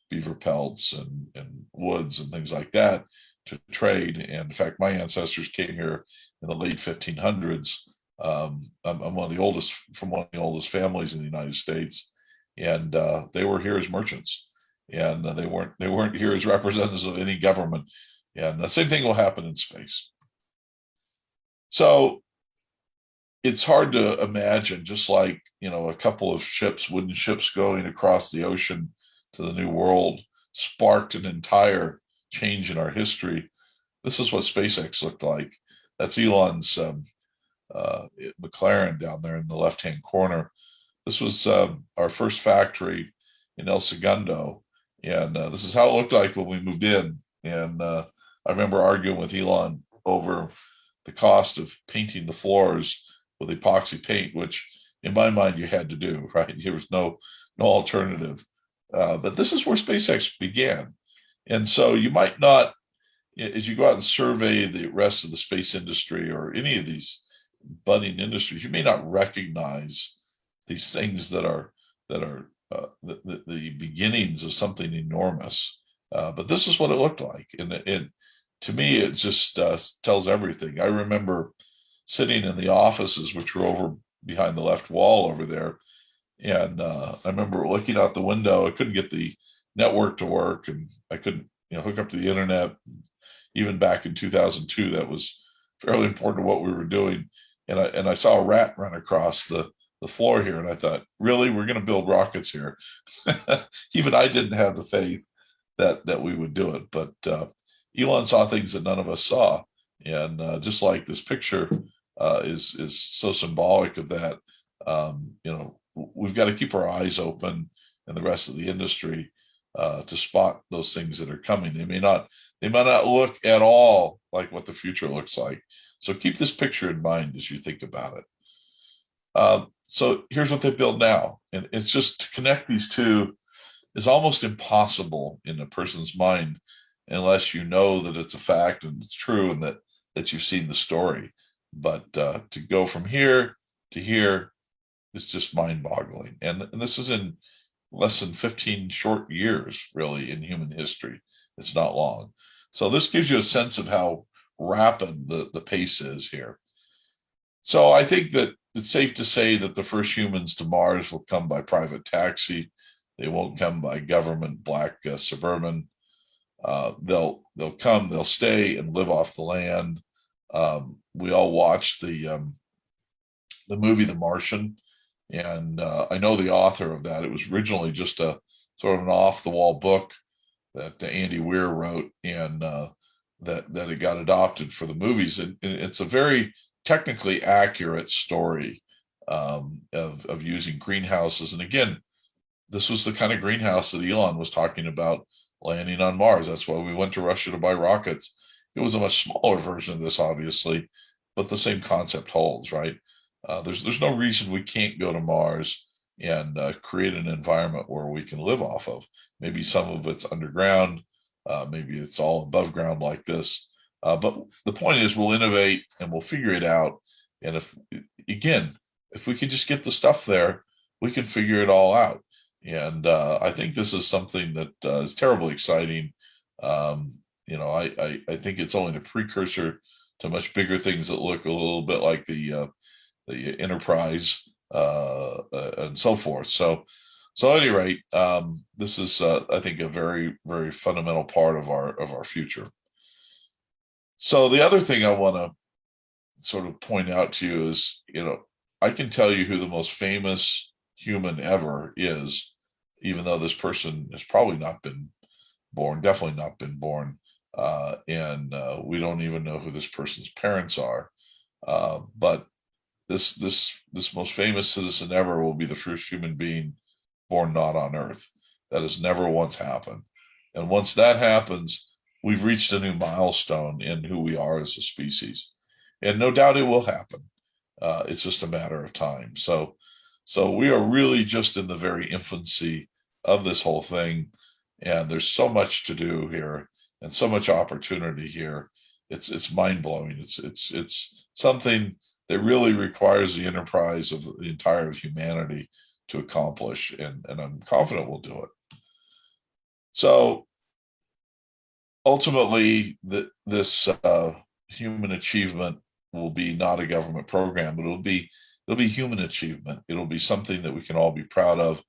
beaver pelts and woods and things like that to trade. And in fact, my ancestors came here in the late 1500s. I'm one of the oldest from one of the oldest families in the United States, and they were here as merchants, and they weren't here as representatives of any government. And the same thing will happen in space. So it's hard to imagine, just like, a couple of wooden ships going across the ocean to the New World sparked an entire change in our history. This is what SpaceX looked like. That's Elon's McLaren down there in the left-hand corner. This was our first factory in El Segundo, and this is how it looked like when we moved in. And I remember arguing with Elon over the cost of painting the floors with epoxy paint, which in my mind you had to do, right? There was no alternative. But this is where SpaceX began. And so you might not, as you go out and survey the rest of the space industry or any of these budding industries, you may not recognize these things that are the beginnings of something enormous. But this is what it looked like. And to me, it just tells everything. I remember sitting in the offices, which were over behind the left wall over there. And I remember looking out the window. I couldn't get the network to work, and I couldn't, hook up to the internet. Even back in 2002, that was fairly important to what we were doing. And I saw a rat run across the floor here, and I thought, really, we're going to build rockets here? Even I didn't have the faith that we would do it. But Elon saw things that none of us saw, and just like this picture is so symbolic of that. We've got to keep our eyes open, and the rest of the industry, to spot those things that are coming. They may not look at all like what the future looks like. So keep this picture in mind as you think about it. So here's what they build now, and it's just to connect these two is almost impossible in a person's mind unless you know that it's a fact and it's true, and that you've seen the story. But to go from here to here is just mind-boggling, and this is in less than 15 short years, really, in human history. It's not long. So this gives you a sense of how rapid the pace is here. So I think that it's safe to say that the first humans to Mars will come by private taxi. They won't come by government black Suburban. They'll come, they'll stay and live off the land. We all watched the movie The Martian, and I know the author of that. It was originally just a sort of an off-the-wall book that Andy Weir wrote, and that it got adopted for the movies. And it's a very technically accurate story of using greenhouses. And again, this was the kind of greenhouse that Elon was talking about landing on Mars. That's why we went to Russia to buy rockets. It was a much smaller version of this, obviously, but the same concept holds, right? There's no reason we can't go to Mars and create an environment where we can live off of. Maybe some of it's underground, maybe it's all above ground like this. But the point is, we'll innovate and we'll figure it out. And if we could just get the stuff there, we can figure it all out. And I think this is something that is terribly exciting. I think it's only the precursor to much bigger things that look a little bit like the Enterprise and so forth. So at any rate, this is I think a very, very fundamental part of our future. So the other thing I want to sort of point out to you is, I can tell you who the most famous human ever is, even though this person has probably not been born, definitely not been born, and we don't even know who this person's parents are. But this most famous citizen ever will be the first human being born not on Earth. That has never once happened. And once that happens, we've reached a new milestone in who we are as a species. And no doubt it will happen. It's just a matter of time. So we are really just in the very infancy of this whole thing. And there's so much to do here and so much opportunity here. It's mind blowing. It's something that really requires the enterprise of the entire humanity to accomplish, and I'm confident we'll do it. So ultimately, this human achievement will be not a government program, but it'll be human achievement. It'll be something that we can all be proud of.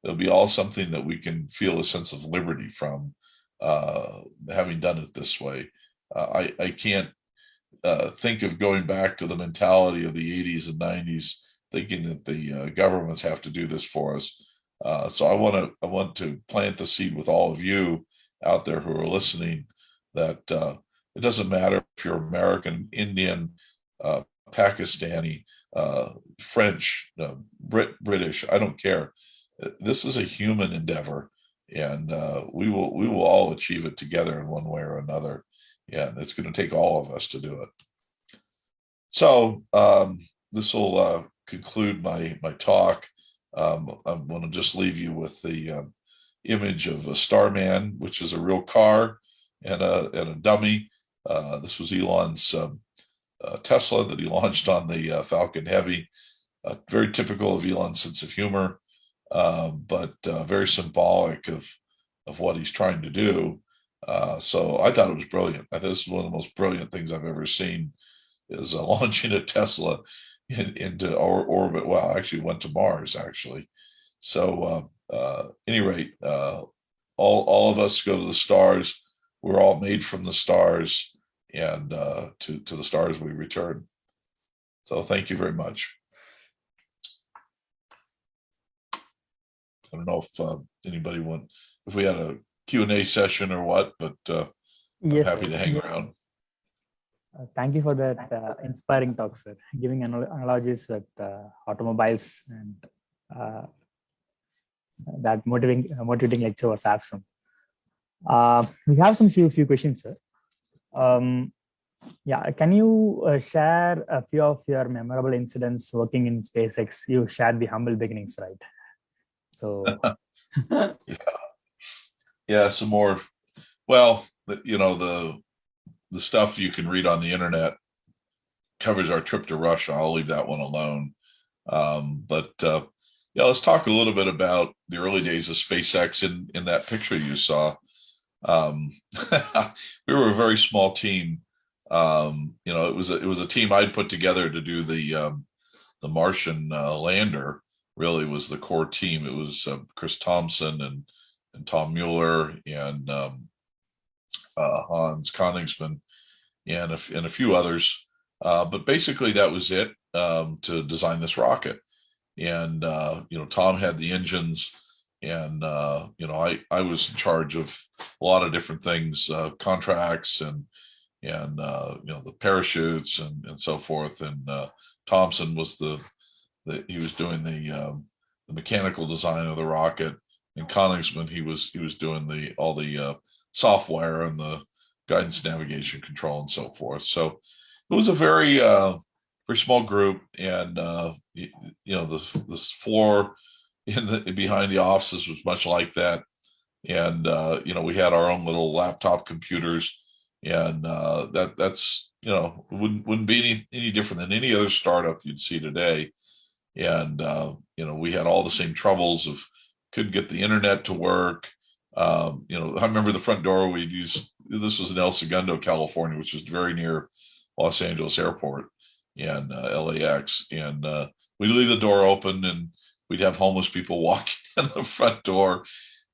It'll be all something that we can feel a sense of liberty from, having done it this way. I can't think of going back to the mentality of the 80s and 90s, thinking that the governments have to do this for us. So I want to plant the seed with all of you out there who are listening that it doesn't matter if you're American, Indian, Pakistani, French, British. I don't care. This is a human endeavor, and we will all achieve it together in one way or another. And it's going to take all of us to do it. So this will conclude my talk. I'm going to just leave you with the image of a Starman, which is a real car, and a dummy. This was Elon's Tesla that he launched on the Falcon Heavy. Very typical of Elon's sense of humor, but very symbolic of what he's trying to do. So I thought it was brilliant. I think this is one of the most brilliant things I've ever seen, is launching a Tesla into our orbit. Well, actually went to Mars, actually. So any rate, all of us go to the stars. We're all made from the stars, and to the stars we return. So thank you very much. I don't know if anybody if we had a Q&A session or what, but Yes, I'm happy sir. to hang around. Thank you for that inspiring talk, sir. Giving analogies with automobiles, and that motivating lecture was awesome. We have some few questions, sir. Yeah, can you share a few of your memorable incidents working in SpaceX? You shared the humble beginnings, right? So yeah, some more. Well, the stuff you can read on the internet covers our trip to Russia. I'll leave that one alone. But yeah, let's talk a little bit about the early days of SpaceX. In that picture you saw, we were a very small team. It was a team I'd put together to do the Martian lander. Really was the core team. It was Chris Thompson and Tom Mueller and Hans Koningsman and a few others. But basically that was it, to design this rocket. And Tom had the engines, and I was in charge of a lot of different things, contracts and the parachutes and so forth. And Thompson was he was doing the mechanical design of the rocket, and Koningsman he was doing all the software and the guidance, navigation, control, and so forth. So it was a very small group, and this floor behind the offices was much like that. And we had our own little laptop computers, and that's wouldn't be any different than any other startup you'd see today. And we had all the same troubles of couldn't get the internet to work. I remember the front door we'd use. This was in El Segundo, California, which is very near Los Angeles Airport and LAX. And we'd leave the door open, and we'd have homeless people walking in the front door.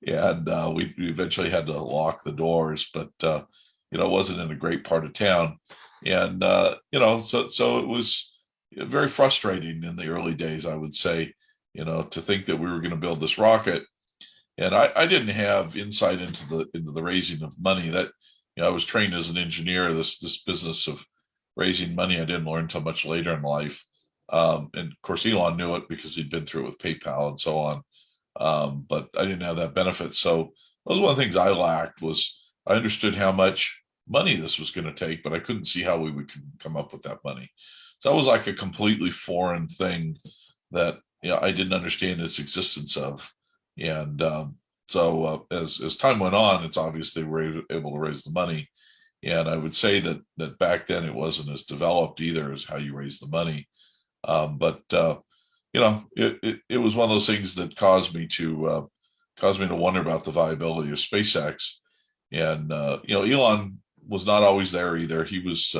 And we eventually had to lock the doors, but it wasn't in a great part of town. And so it was very frustrating in the early days, I would say, to think that we were going to build this rocket. And I didn't have insight into the raising of money. That I was trained as an engineer. This business of raising money I didn't learn until much later in life. And of course, Elon knew it because he'd been through it with PayPal and so on. But I didn't have that benefit. So that was one of the things I lacked. Was I understood how much money this was going to take, but I couldn't see how we would come up with that money. So that was like a completely foreign thing that I didn't understand its existence of. And so as time went on, it's obvious they were able to raise the money. And I would say that back then it wasn't as developed either as how you raise the money. But it was one of those things that caused me to wonder about the viability of SpaceX. And Elon was not always there either. He was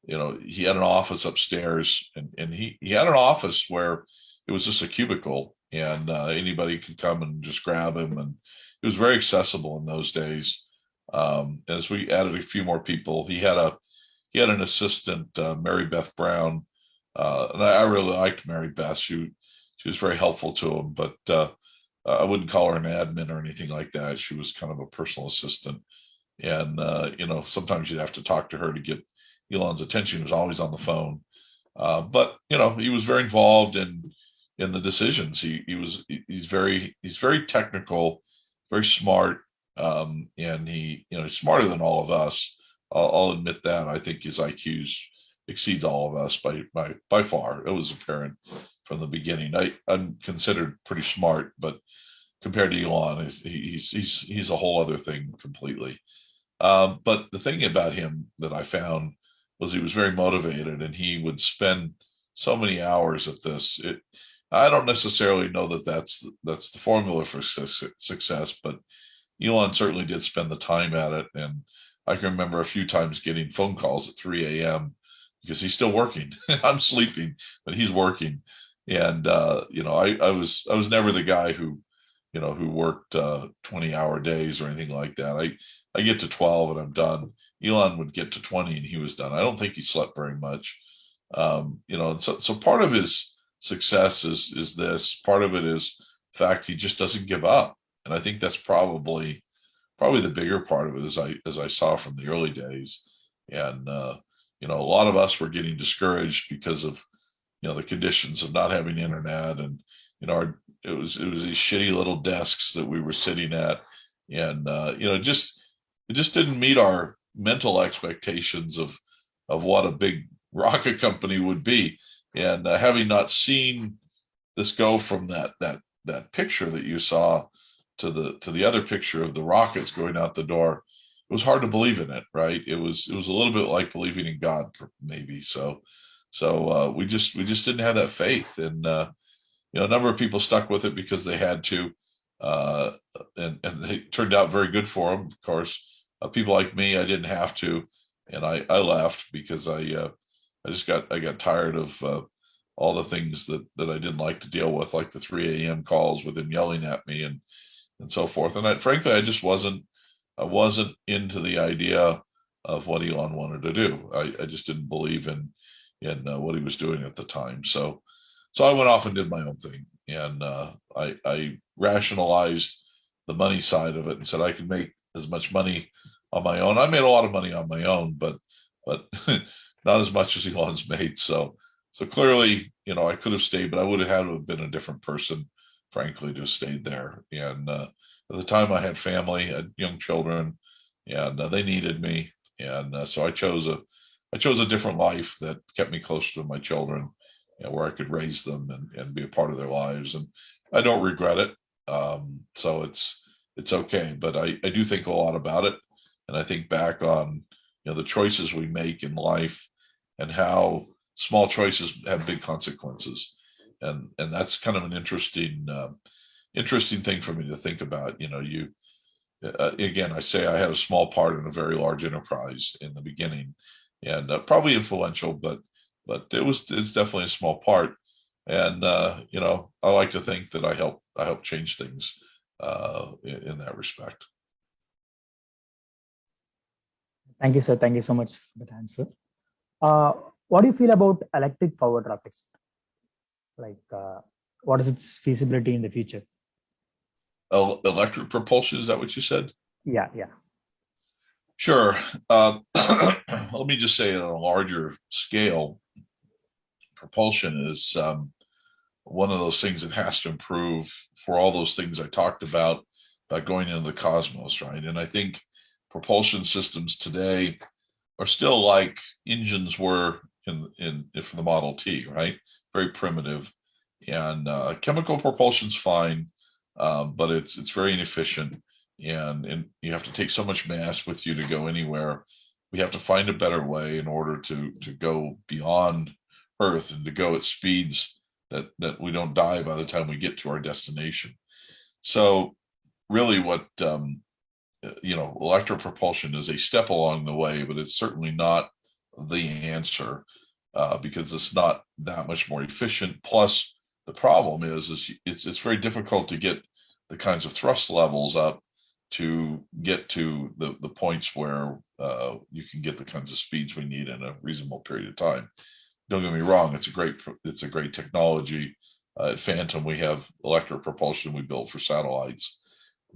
he had an office upstairs, and he had an office where it was just a cubicle, and anybody could come and just grab him, and it was very accessible in those days. As we added a few more people, he had an assistant, Mary Beth Brown, and I really liked Mary Beth. She was very helpful to him, but I wouldn't call her an admin or anything like that. She was kind of a personal assistant, and sometimes you'd have to talk to her to get Elon's attention. He was always on the phone, but he was very involved in the decisions. He's very technical, very smart, and he's smarter than all of us. I'll admit that. I think his IQs exceeds all of us by far. It was apparent from the beginning. I'm considered pretty smart, but compared to Elon, he's a whole other thing completely. But the thing about him that I found was he was very motivated, and he would spend so many hours at this. I don't necessarily know that that's the formula for success, but Elon certainly did spend the time at it. And I can remember a few times getting phone calls at 3 a.m. because he's still working. I'm sleeping, but he's working. And I was never the guy who worked 20-hour days or anything like that. I get to 12 and I'm done. Elon would get to 20 and he was done. I don't think he slept very much. And so part of his success is this. Part of it is the fact he just doesn't give up. And I think that's probably the bigger part of it, as I saw from the early days. And a lot of us were getting discouraged because of the conditions of not having internet, and it was these shitty little desks that we were sitting at, and it just didn't meet our mental expectations of what a big rocket company would be. And having not seen this go from that picture that you saw to the other picture of the rockets going out the door, it was hard to believe in it, right? It was a little bit like believing in God, maybe. So we just didn't have that faith, and a number of people stuck with it because they had to, and it turned out very good for them. Of course, people like me, I didn't have to, and I left because I got tired of all the things that I didn't like to deal with, like the 3 a.m. calls with him yelling at me and so forth. And frankly, I wasn't into the idea of what Elon wanted to do. I just didn't believe in what he was doing at the time. So I went off and did my own thing, and I rationalized the money side of it and said I could make as much money on my own. I made a lot of money on my own, but not as much as Elon's made. So clearly, I could have stayed, but I would have had to have been a different person, frankly, to have stayed there. And at the time, I had family, I had young children, and they needed me, and so I chose a different life that kept me closer to my children, where I could raise them and be a part of their lives. And I don't regret it. So it's okay. But I do think a lot about it. And I think back on, the choices we make in life and how small choices have big consequences. And that's kind of an interesting thing for me to think about. Again, I say I had a small part in a very large enterprise in the beginning, and probably influential, but it's definitely a small part. And I like to think that I help change things in that respect. Thank you, sir. Thank you so much for that answer. What do you feel about electric powered rockets? Like, what is its feasibility in the future? Electric propulsion, is that what you said? Yeah. Sure. Let me just say, on a larger scale, propulsion is one of those things that has to improve for all those things I talked about going into the cosmos, right? And I think propulsion systems today are still like engines were for the Model T, right? Very primitive. And chemical propulsion's fine, but it's very inefficient, and you have to take so much mass with you to go anywhere. We have to find a better way in order to go beyond Earth and to go at speeds that we don't die by the time we get to our destination. So really what, electric propulsion is a step along the way, but it's certainly not the answer because it's not that much more efficient. Plus, the problem is it's very difficult to get the kinds of thrust levels up to get to the points where you can get the kinds of speeds we need in a reasonable period of time. Don't get me wrong; it's a great technology. At Phantom, we have electric propulsion we built for satellites,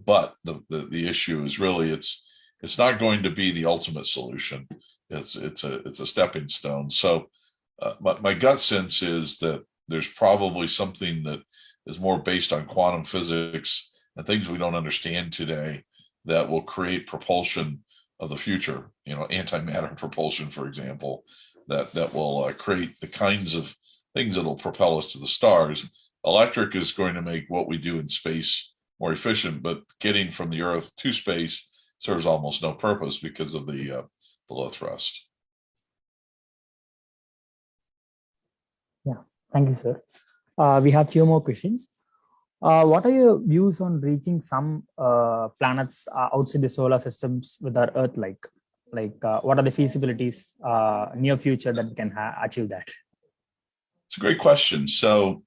but the issue is really it's not going to be the ultimate solution. It's a stepping stone. So my gut sense is that there's probably something that is more based on quantum physics and things we don't understand today that will create propulsion of the future. Antimatter propulsion, for example, that will create the kinds of things that'll propel us to the stars. Electric is going to make what we do in space more efficient, but getting from the Earth to space serves almost no purpose because of the low thrust. Yeah, thank you, sir. We have few more questions. What are your views on reaching some planets outside the solar systems with our Earth? Like what are the feasibilities near future that we can achieve that? It's a great question. So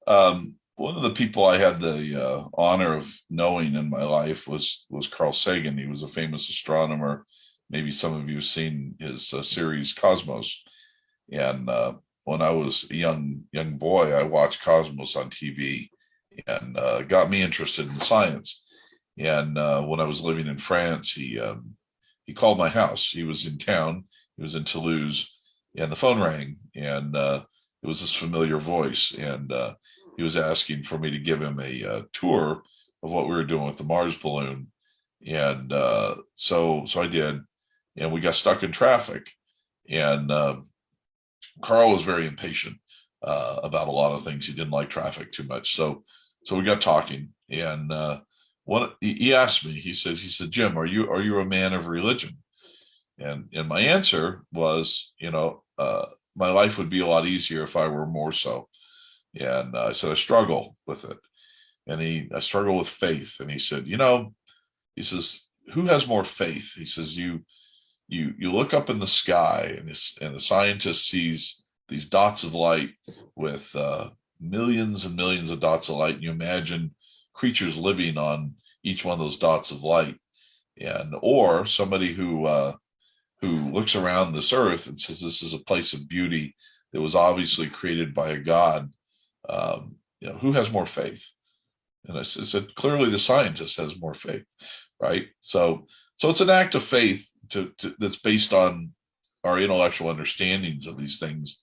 one of the people I had the honor of knowing in my life was Carl Sagan. He was a famous astronomer. Maybe some of you have seen his series Cosmos. And when I was a young boy, I watched Cosmos on TV and got me interested in science. And when I was living in France, he called my house. He was in town. He was in Toulouse, and the phone rang, and it was this familiar voice, and he was asking for me to give him a tour of what we were doing with the Mars balloon. And so I did, and we got stuck in traffic. And Carl was very impatient about a lot of things. He didn't like traffic too much. So we got talking, and he asked me, he said, Jim, are you a man of religion? And my answer was, my life would be a lot easier if I were more so. And I said, I struggle with it. And I struggle with faith. And he said, he says, who has more faith? He says, you look up in the sky and the scientist sees these dots of light with millions and millions of dots of light. And you imagine creatures living on each one of those dots of light. Or somebody who looks around this earth and says, this is a place of beauty that was obviously created by a God. Who has more faith? And I said, clearly the scientist has more faith, right? So it's an act of faith that's based on our intellectual understandings of these things.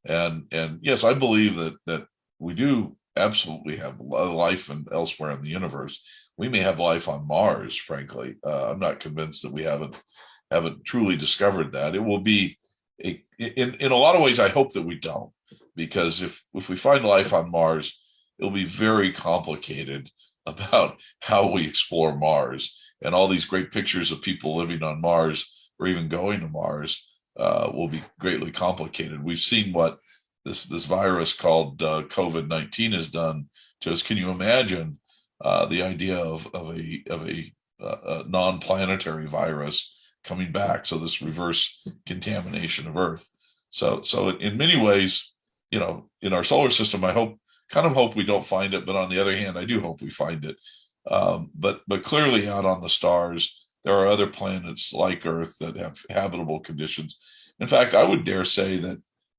And yes, I believe that we do absolutely have life and elsewhere in the universe. We may have life on Mars, frankly. I'm not convinced that we haven't truly discovered that. It will be in a lot of ways, I hope that we don't, because if we find life on Mars, it'll be very complicated about how we explore Mars, and all these great pictures of people living on Mars or even going to Mars will be greatly complicated. We've seen what this virus called COVID-19 has done to us. Can you imagine the idea of a non-planetary virus coming back? So this reverse contamination of Earth. So in many ways, in our solar system, I kind of hope we don't find it, but on the other hand, I do hope we find it. But clearly out on the stars, there are other planets like Earth that have habitable conditions. In fact, I would dare say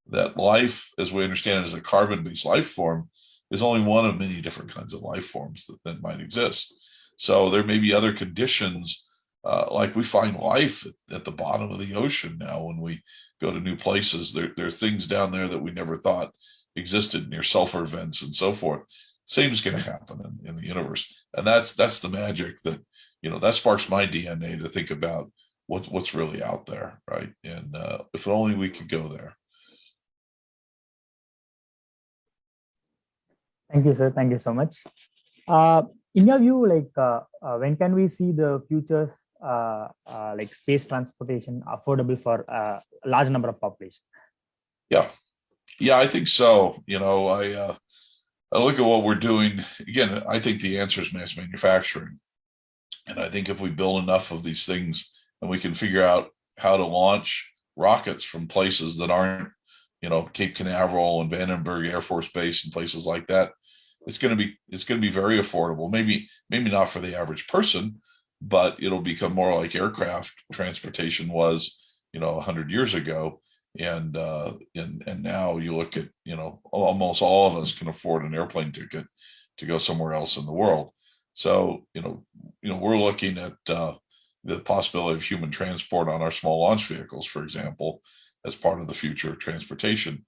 that life, as we understand it, as a carbon-based life form, is only one of many different kinds of life forms that might exist. So there may be other conditions, like we find life at the bottom of the ocean now when we go to new places. There are things down there that we never thought existed near sulfur vents and so forth. Same is going to happen in the universe. And that's the magic that, that sparks my DNA to think about what's really out there, right? And if only we could go there. Thank you, sir. Thank you so much. In your view, when can we see the future like space transportation affordable for a large number of population? Yeah. Yeah, I think so. I look at what we're doing. Again, I think the answer is mass manufacturing. And I think if we build enough of these things and we can figure out how to launch rockets from places that aren't, Cape Canaveral and Vandenberg Air Force Base and places like that, it's going to be very affordable. Maybe not for the average person, but it'll become more like aircraft transportation was, 100 years ago. And now you look at, almost all of us can afford an airplane ticket to go somewhere else in the world. So, we're looking at the possibility of human transport on our small launch vehicles, for example, as part of the future of transportation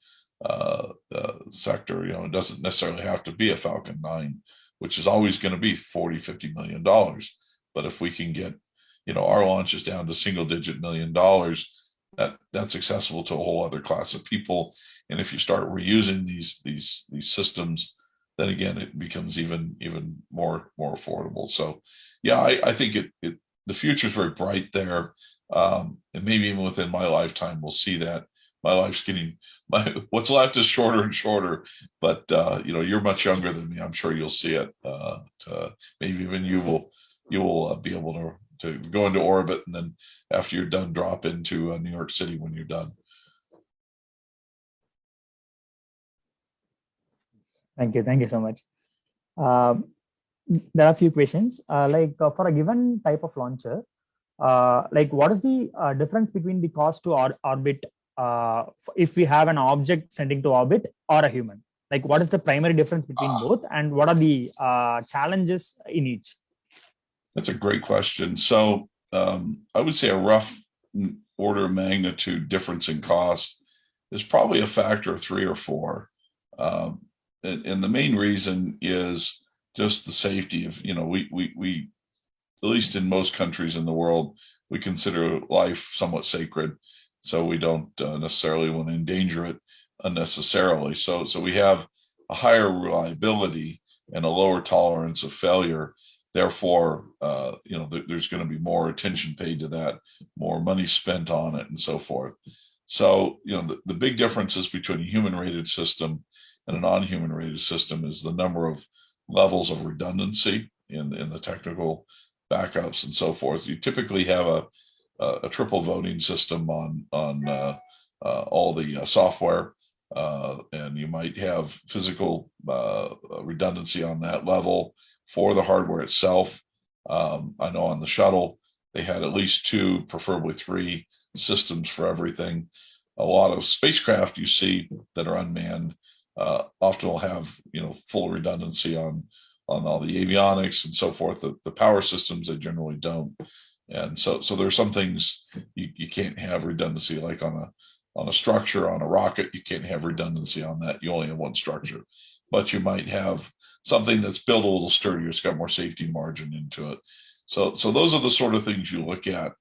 sector. It doesn't necessarily have to be a Falcon 9, which is always going to be 40, $50 million. But if we can get, our launches down to single digit $1 million, that's accessible to a whole other class of people. And if you start reusing these systems, then again it becomes even more affordable. So yeah, I think the future is very bright there. And maybe even within my lifetime we'll see that. My life's getting what's left is shorter and shorter, but you're much younger than me. I'm sure you'll see it. Maybe even you will be able to go into orbit, and then after you're done, drop into New York City when you're done. Thank you so much. Um, there are a few questions. For a given type of launcher, what is the difference between the cost to orbit if we have an object sending to orbit or a human? Like, what is the primary difference between both, and what are the challenges in each? That's a great question. So I would say a rough order of magnitude difference in cost is probably a factor of 3 or 4. And the main reason is just the safety of, we at least in most countries in the world, we consider life somewhat sacred. So we don't necessarily want to endanger it unnecessarily. So we have a higher reliability and a lower tolerance of failure. Therefore, there's going to be more attention paid to that, more money spent on it, and so forth. So, the big differences between a human rated system and a non-human rated system is the number of levels of redundancy in the technical backups and so forth. You typically have a triple voting system on all the software, and you might have physical redundancy on that level for the hardware itself. I know on the shuttle they had at least 2, preferably 3 systems for everything. A lot of spacecraft you see that are unmanned often will have full redundancy on all the avionics and so forth. The power systems, they generally don't. And so there's some things you can't have redundancy, like on a structure on a rocket. You can't have redundancy on that. You only have one structure, but you might have something that's built a little sturdier. It's got more safety margin into it. So those are the sort of things you look at.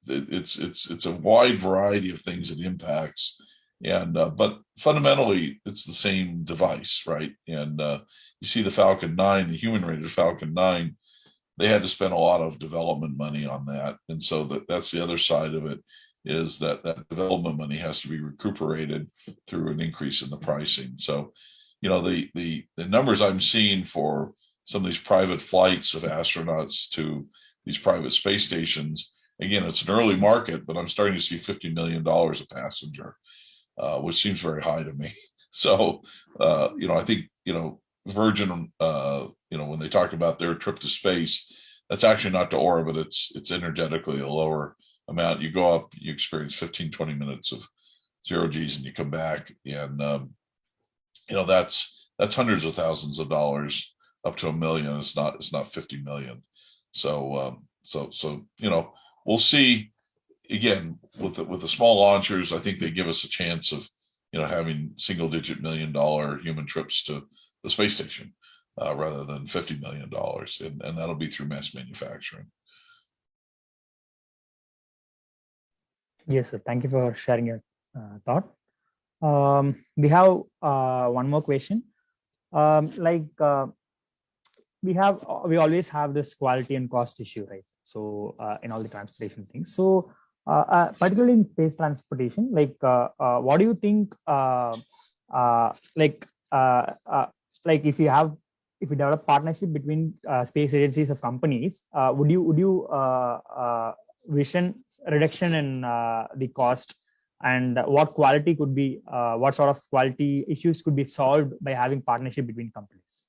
It's a wide variety of things it impacts, and but fundamentally it's the same device, right? And you see the Falcon 9, the human rated Falcon 9, they had to spend a lot of development money on that. And so that's the other side of it, is that development money has to be recuperated through an increase in the pricing. So, the numbers I'm seeing for some of these private flights of astronauts to these private space stations, again, it's an early market, but I'm starting to see $50 million a passenger, which seems very high to me. So, I think, Virgin, when they talk about their trip to space, that's actually not to orbit. It's energetically a lower amount. You go up, you experience 15, 20 minutes of 0 Gs, and you come back. And, that's hundreds of thousands of dollars up to $1 million. It's not 50 million. So, we'll see. Again, with the small launchers, I think they give us a chance of, having single digit $1 million human trips to the space station rather than $50 million. And that'll be through mass manufacturing. Yes, sir. Thank you for sharing your thought. We have one more question. We always have this quality and cost issue, right? So in all the transportation things. So Particularly in space transportation, like what do you think? Like if you have, if you develop partnership between space agencies of companies, would you vision reduction in the cost, and what quality could be, what sort of quality issues could be solved by having partnership between companies?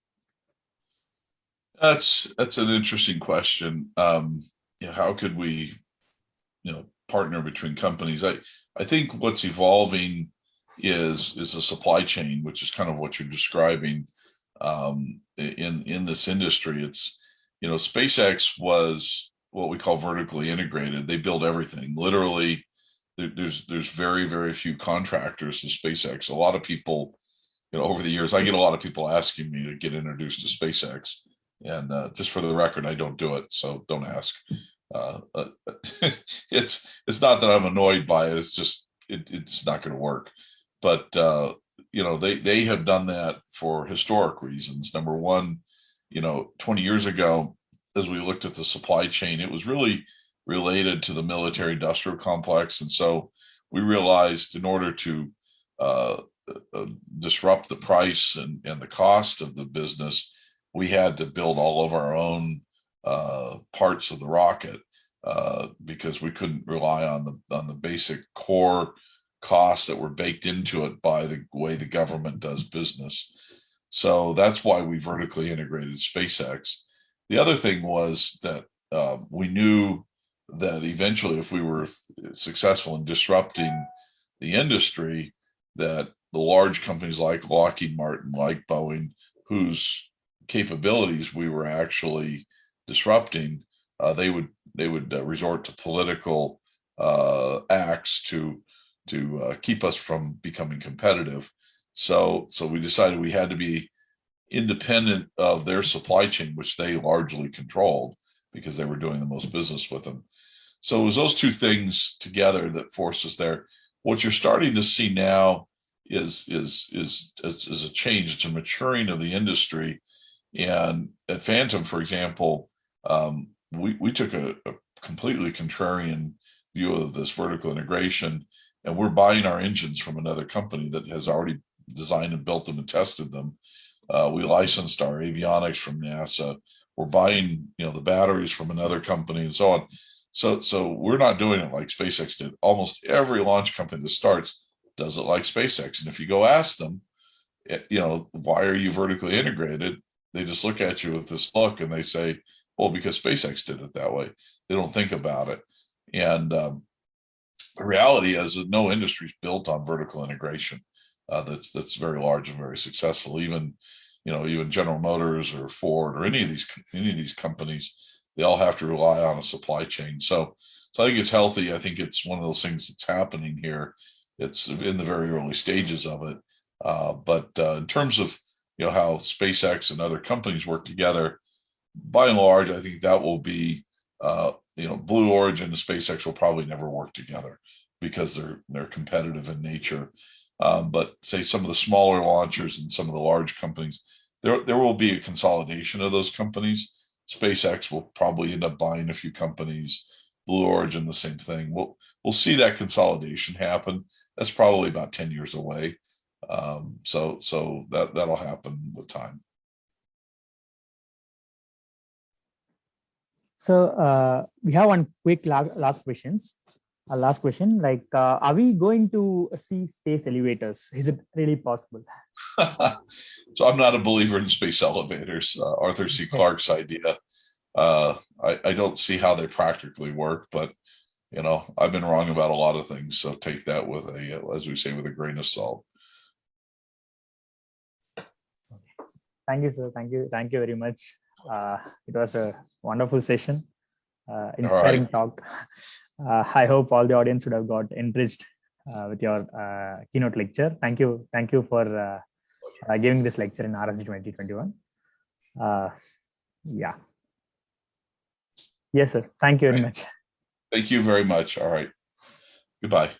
That's an interesting question. How could we, partner between companies? I think what's evolving is a supply chain, which is kind of what you're describing in this industry. It's, SpaceX was what we call vertically integrated. They build everything. Literally, there's very, very few contractors to SpaceX. A lot of people, over the years, I get a lot of people asking me to get introduced to SpaceX. And just for the record, I don't do it, so don't ask. It's not that I'm annoyed by it. It's just it's not going to work. But they have done that for historic reasons. Number one, 20 years ago, as we looked at the supply chain, it was really related to the military industrial complex, and so we realized in order to disrupt the price and the cost of the business, we had to build all of our own parts of the rocket because we couldn't rely on the basic core costs that were baked into it by the way the government does business. So that's why we vertically integrated SpaceX. The other thing was that we knew that eventually, if we were successful in disrupting the industry, that the large companies like Lockheed Martin, like Boeing, whose capabilities we were actually disrupting, they would resort to political acts to keep us from becoming competitive. So we decided we had to be independent of their supply chain, which they largely controlled because they were doing the most business with them. So it was those two things together that forced us there. What you're starting to see now is a change. It's a maturing of the industry. And at Phantom, for example, we took a completely contrarian view of this vertical integration, and we're buying our engines from another company that has already designed and built them and tested them. We licensed our avionics from NASA. We're buying, the batteries from another company and so on. So we're not doing it like SpaceX did. Almost every launch company that starts does it like SpaceX. And if you go ask them, why are you vertically integrated? They just look at you with this look and they say, well, because SpaceX did it that way. They don't think about it. And the reality is that no industry is built on vertical integration. That's very large and very successful. Even General Motors or Ford or any of these companies, they all have to rely on a supply chain. So I think it's healthy. I think it's one of those things that's happening here. It's in the very early stages of it. But in terms of how SpaceX and other companies work together, by and large, I think that will be Blue Origin and SpaceX will probably never work together because they're competitive in nature. But say some of the smaller launchers and some of the large companies, there will be a consolidation of those companies. SpaceX will probably end up buying a few companies. Blue Origin, the same thing. We'll see that consolidation happen. That's probably about 10 years away. So that'll happen with time. So we have one quick last questions. Last question, like, are we going to see space elevators? Is it really possible? So I'm not a believer in space elevators. Arthur C. Clarke's idea. I don't see how they practically work, but I've been wrong about a lot of things. So take that with as we say, with a grain of salt. Thank you, sir. Thank you very much. It was a wonderful session, inspiring talk. I hope all the audience would have got enriched with your keynote lecture. Thank you for giving this lecture in RSD 2021. Yeah. Yes, sir. Thank you very much. Thank you very much. All right. Goodbye.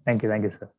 Thank you, sir.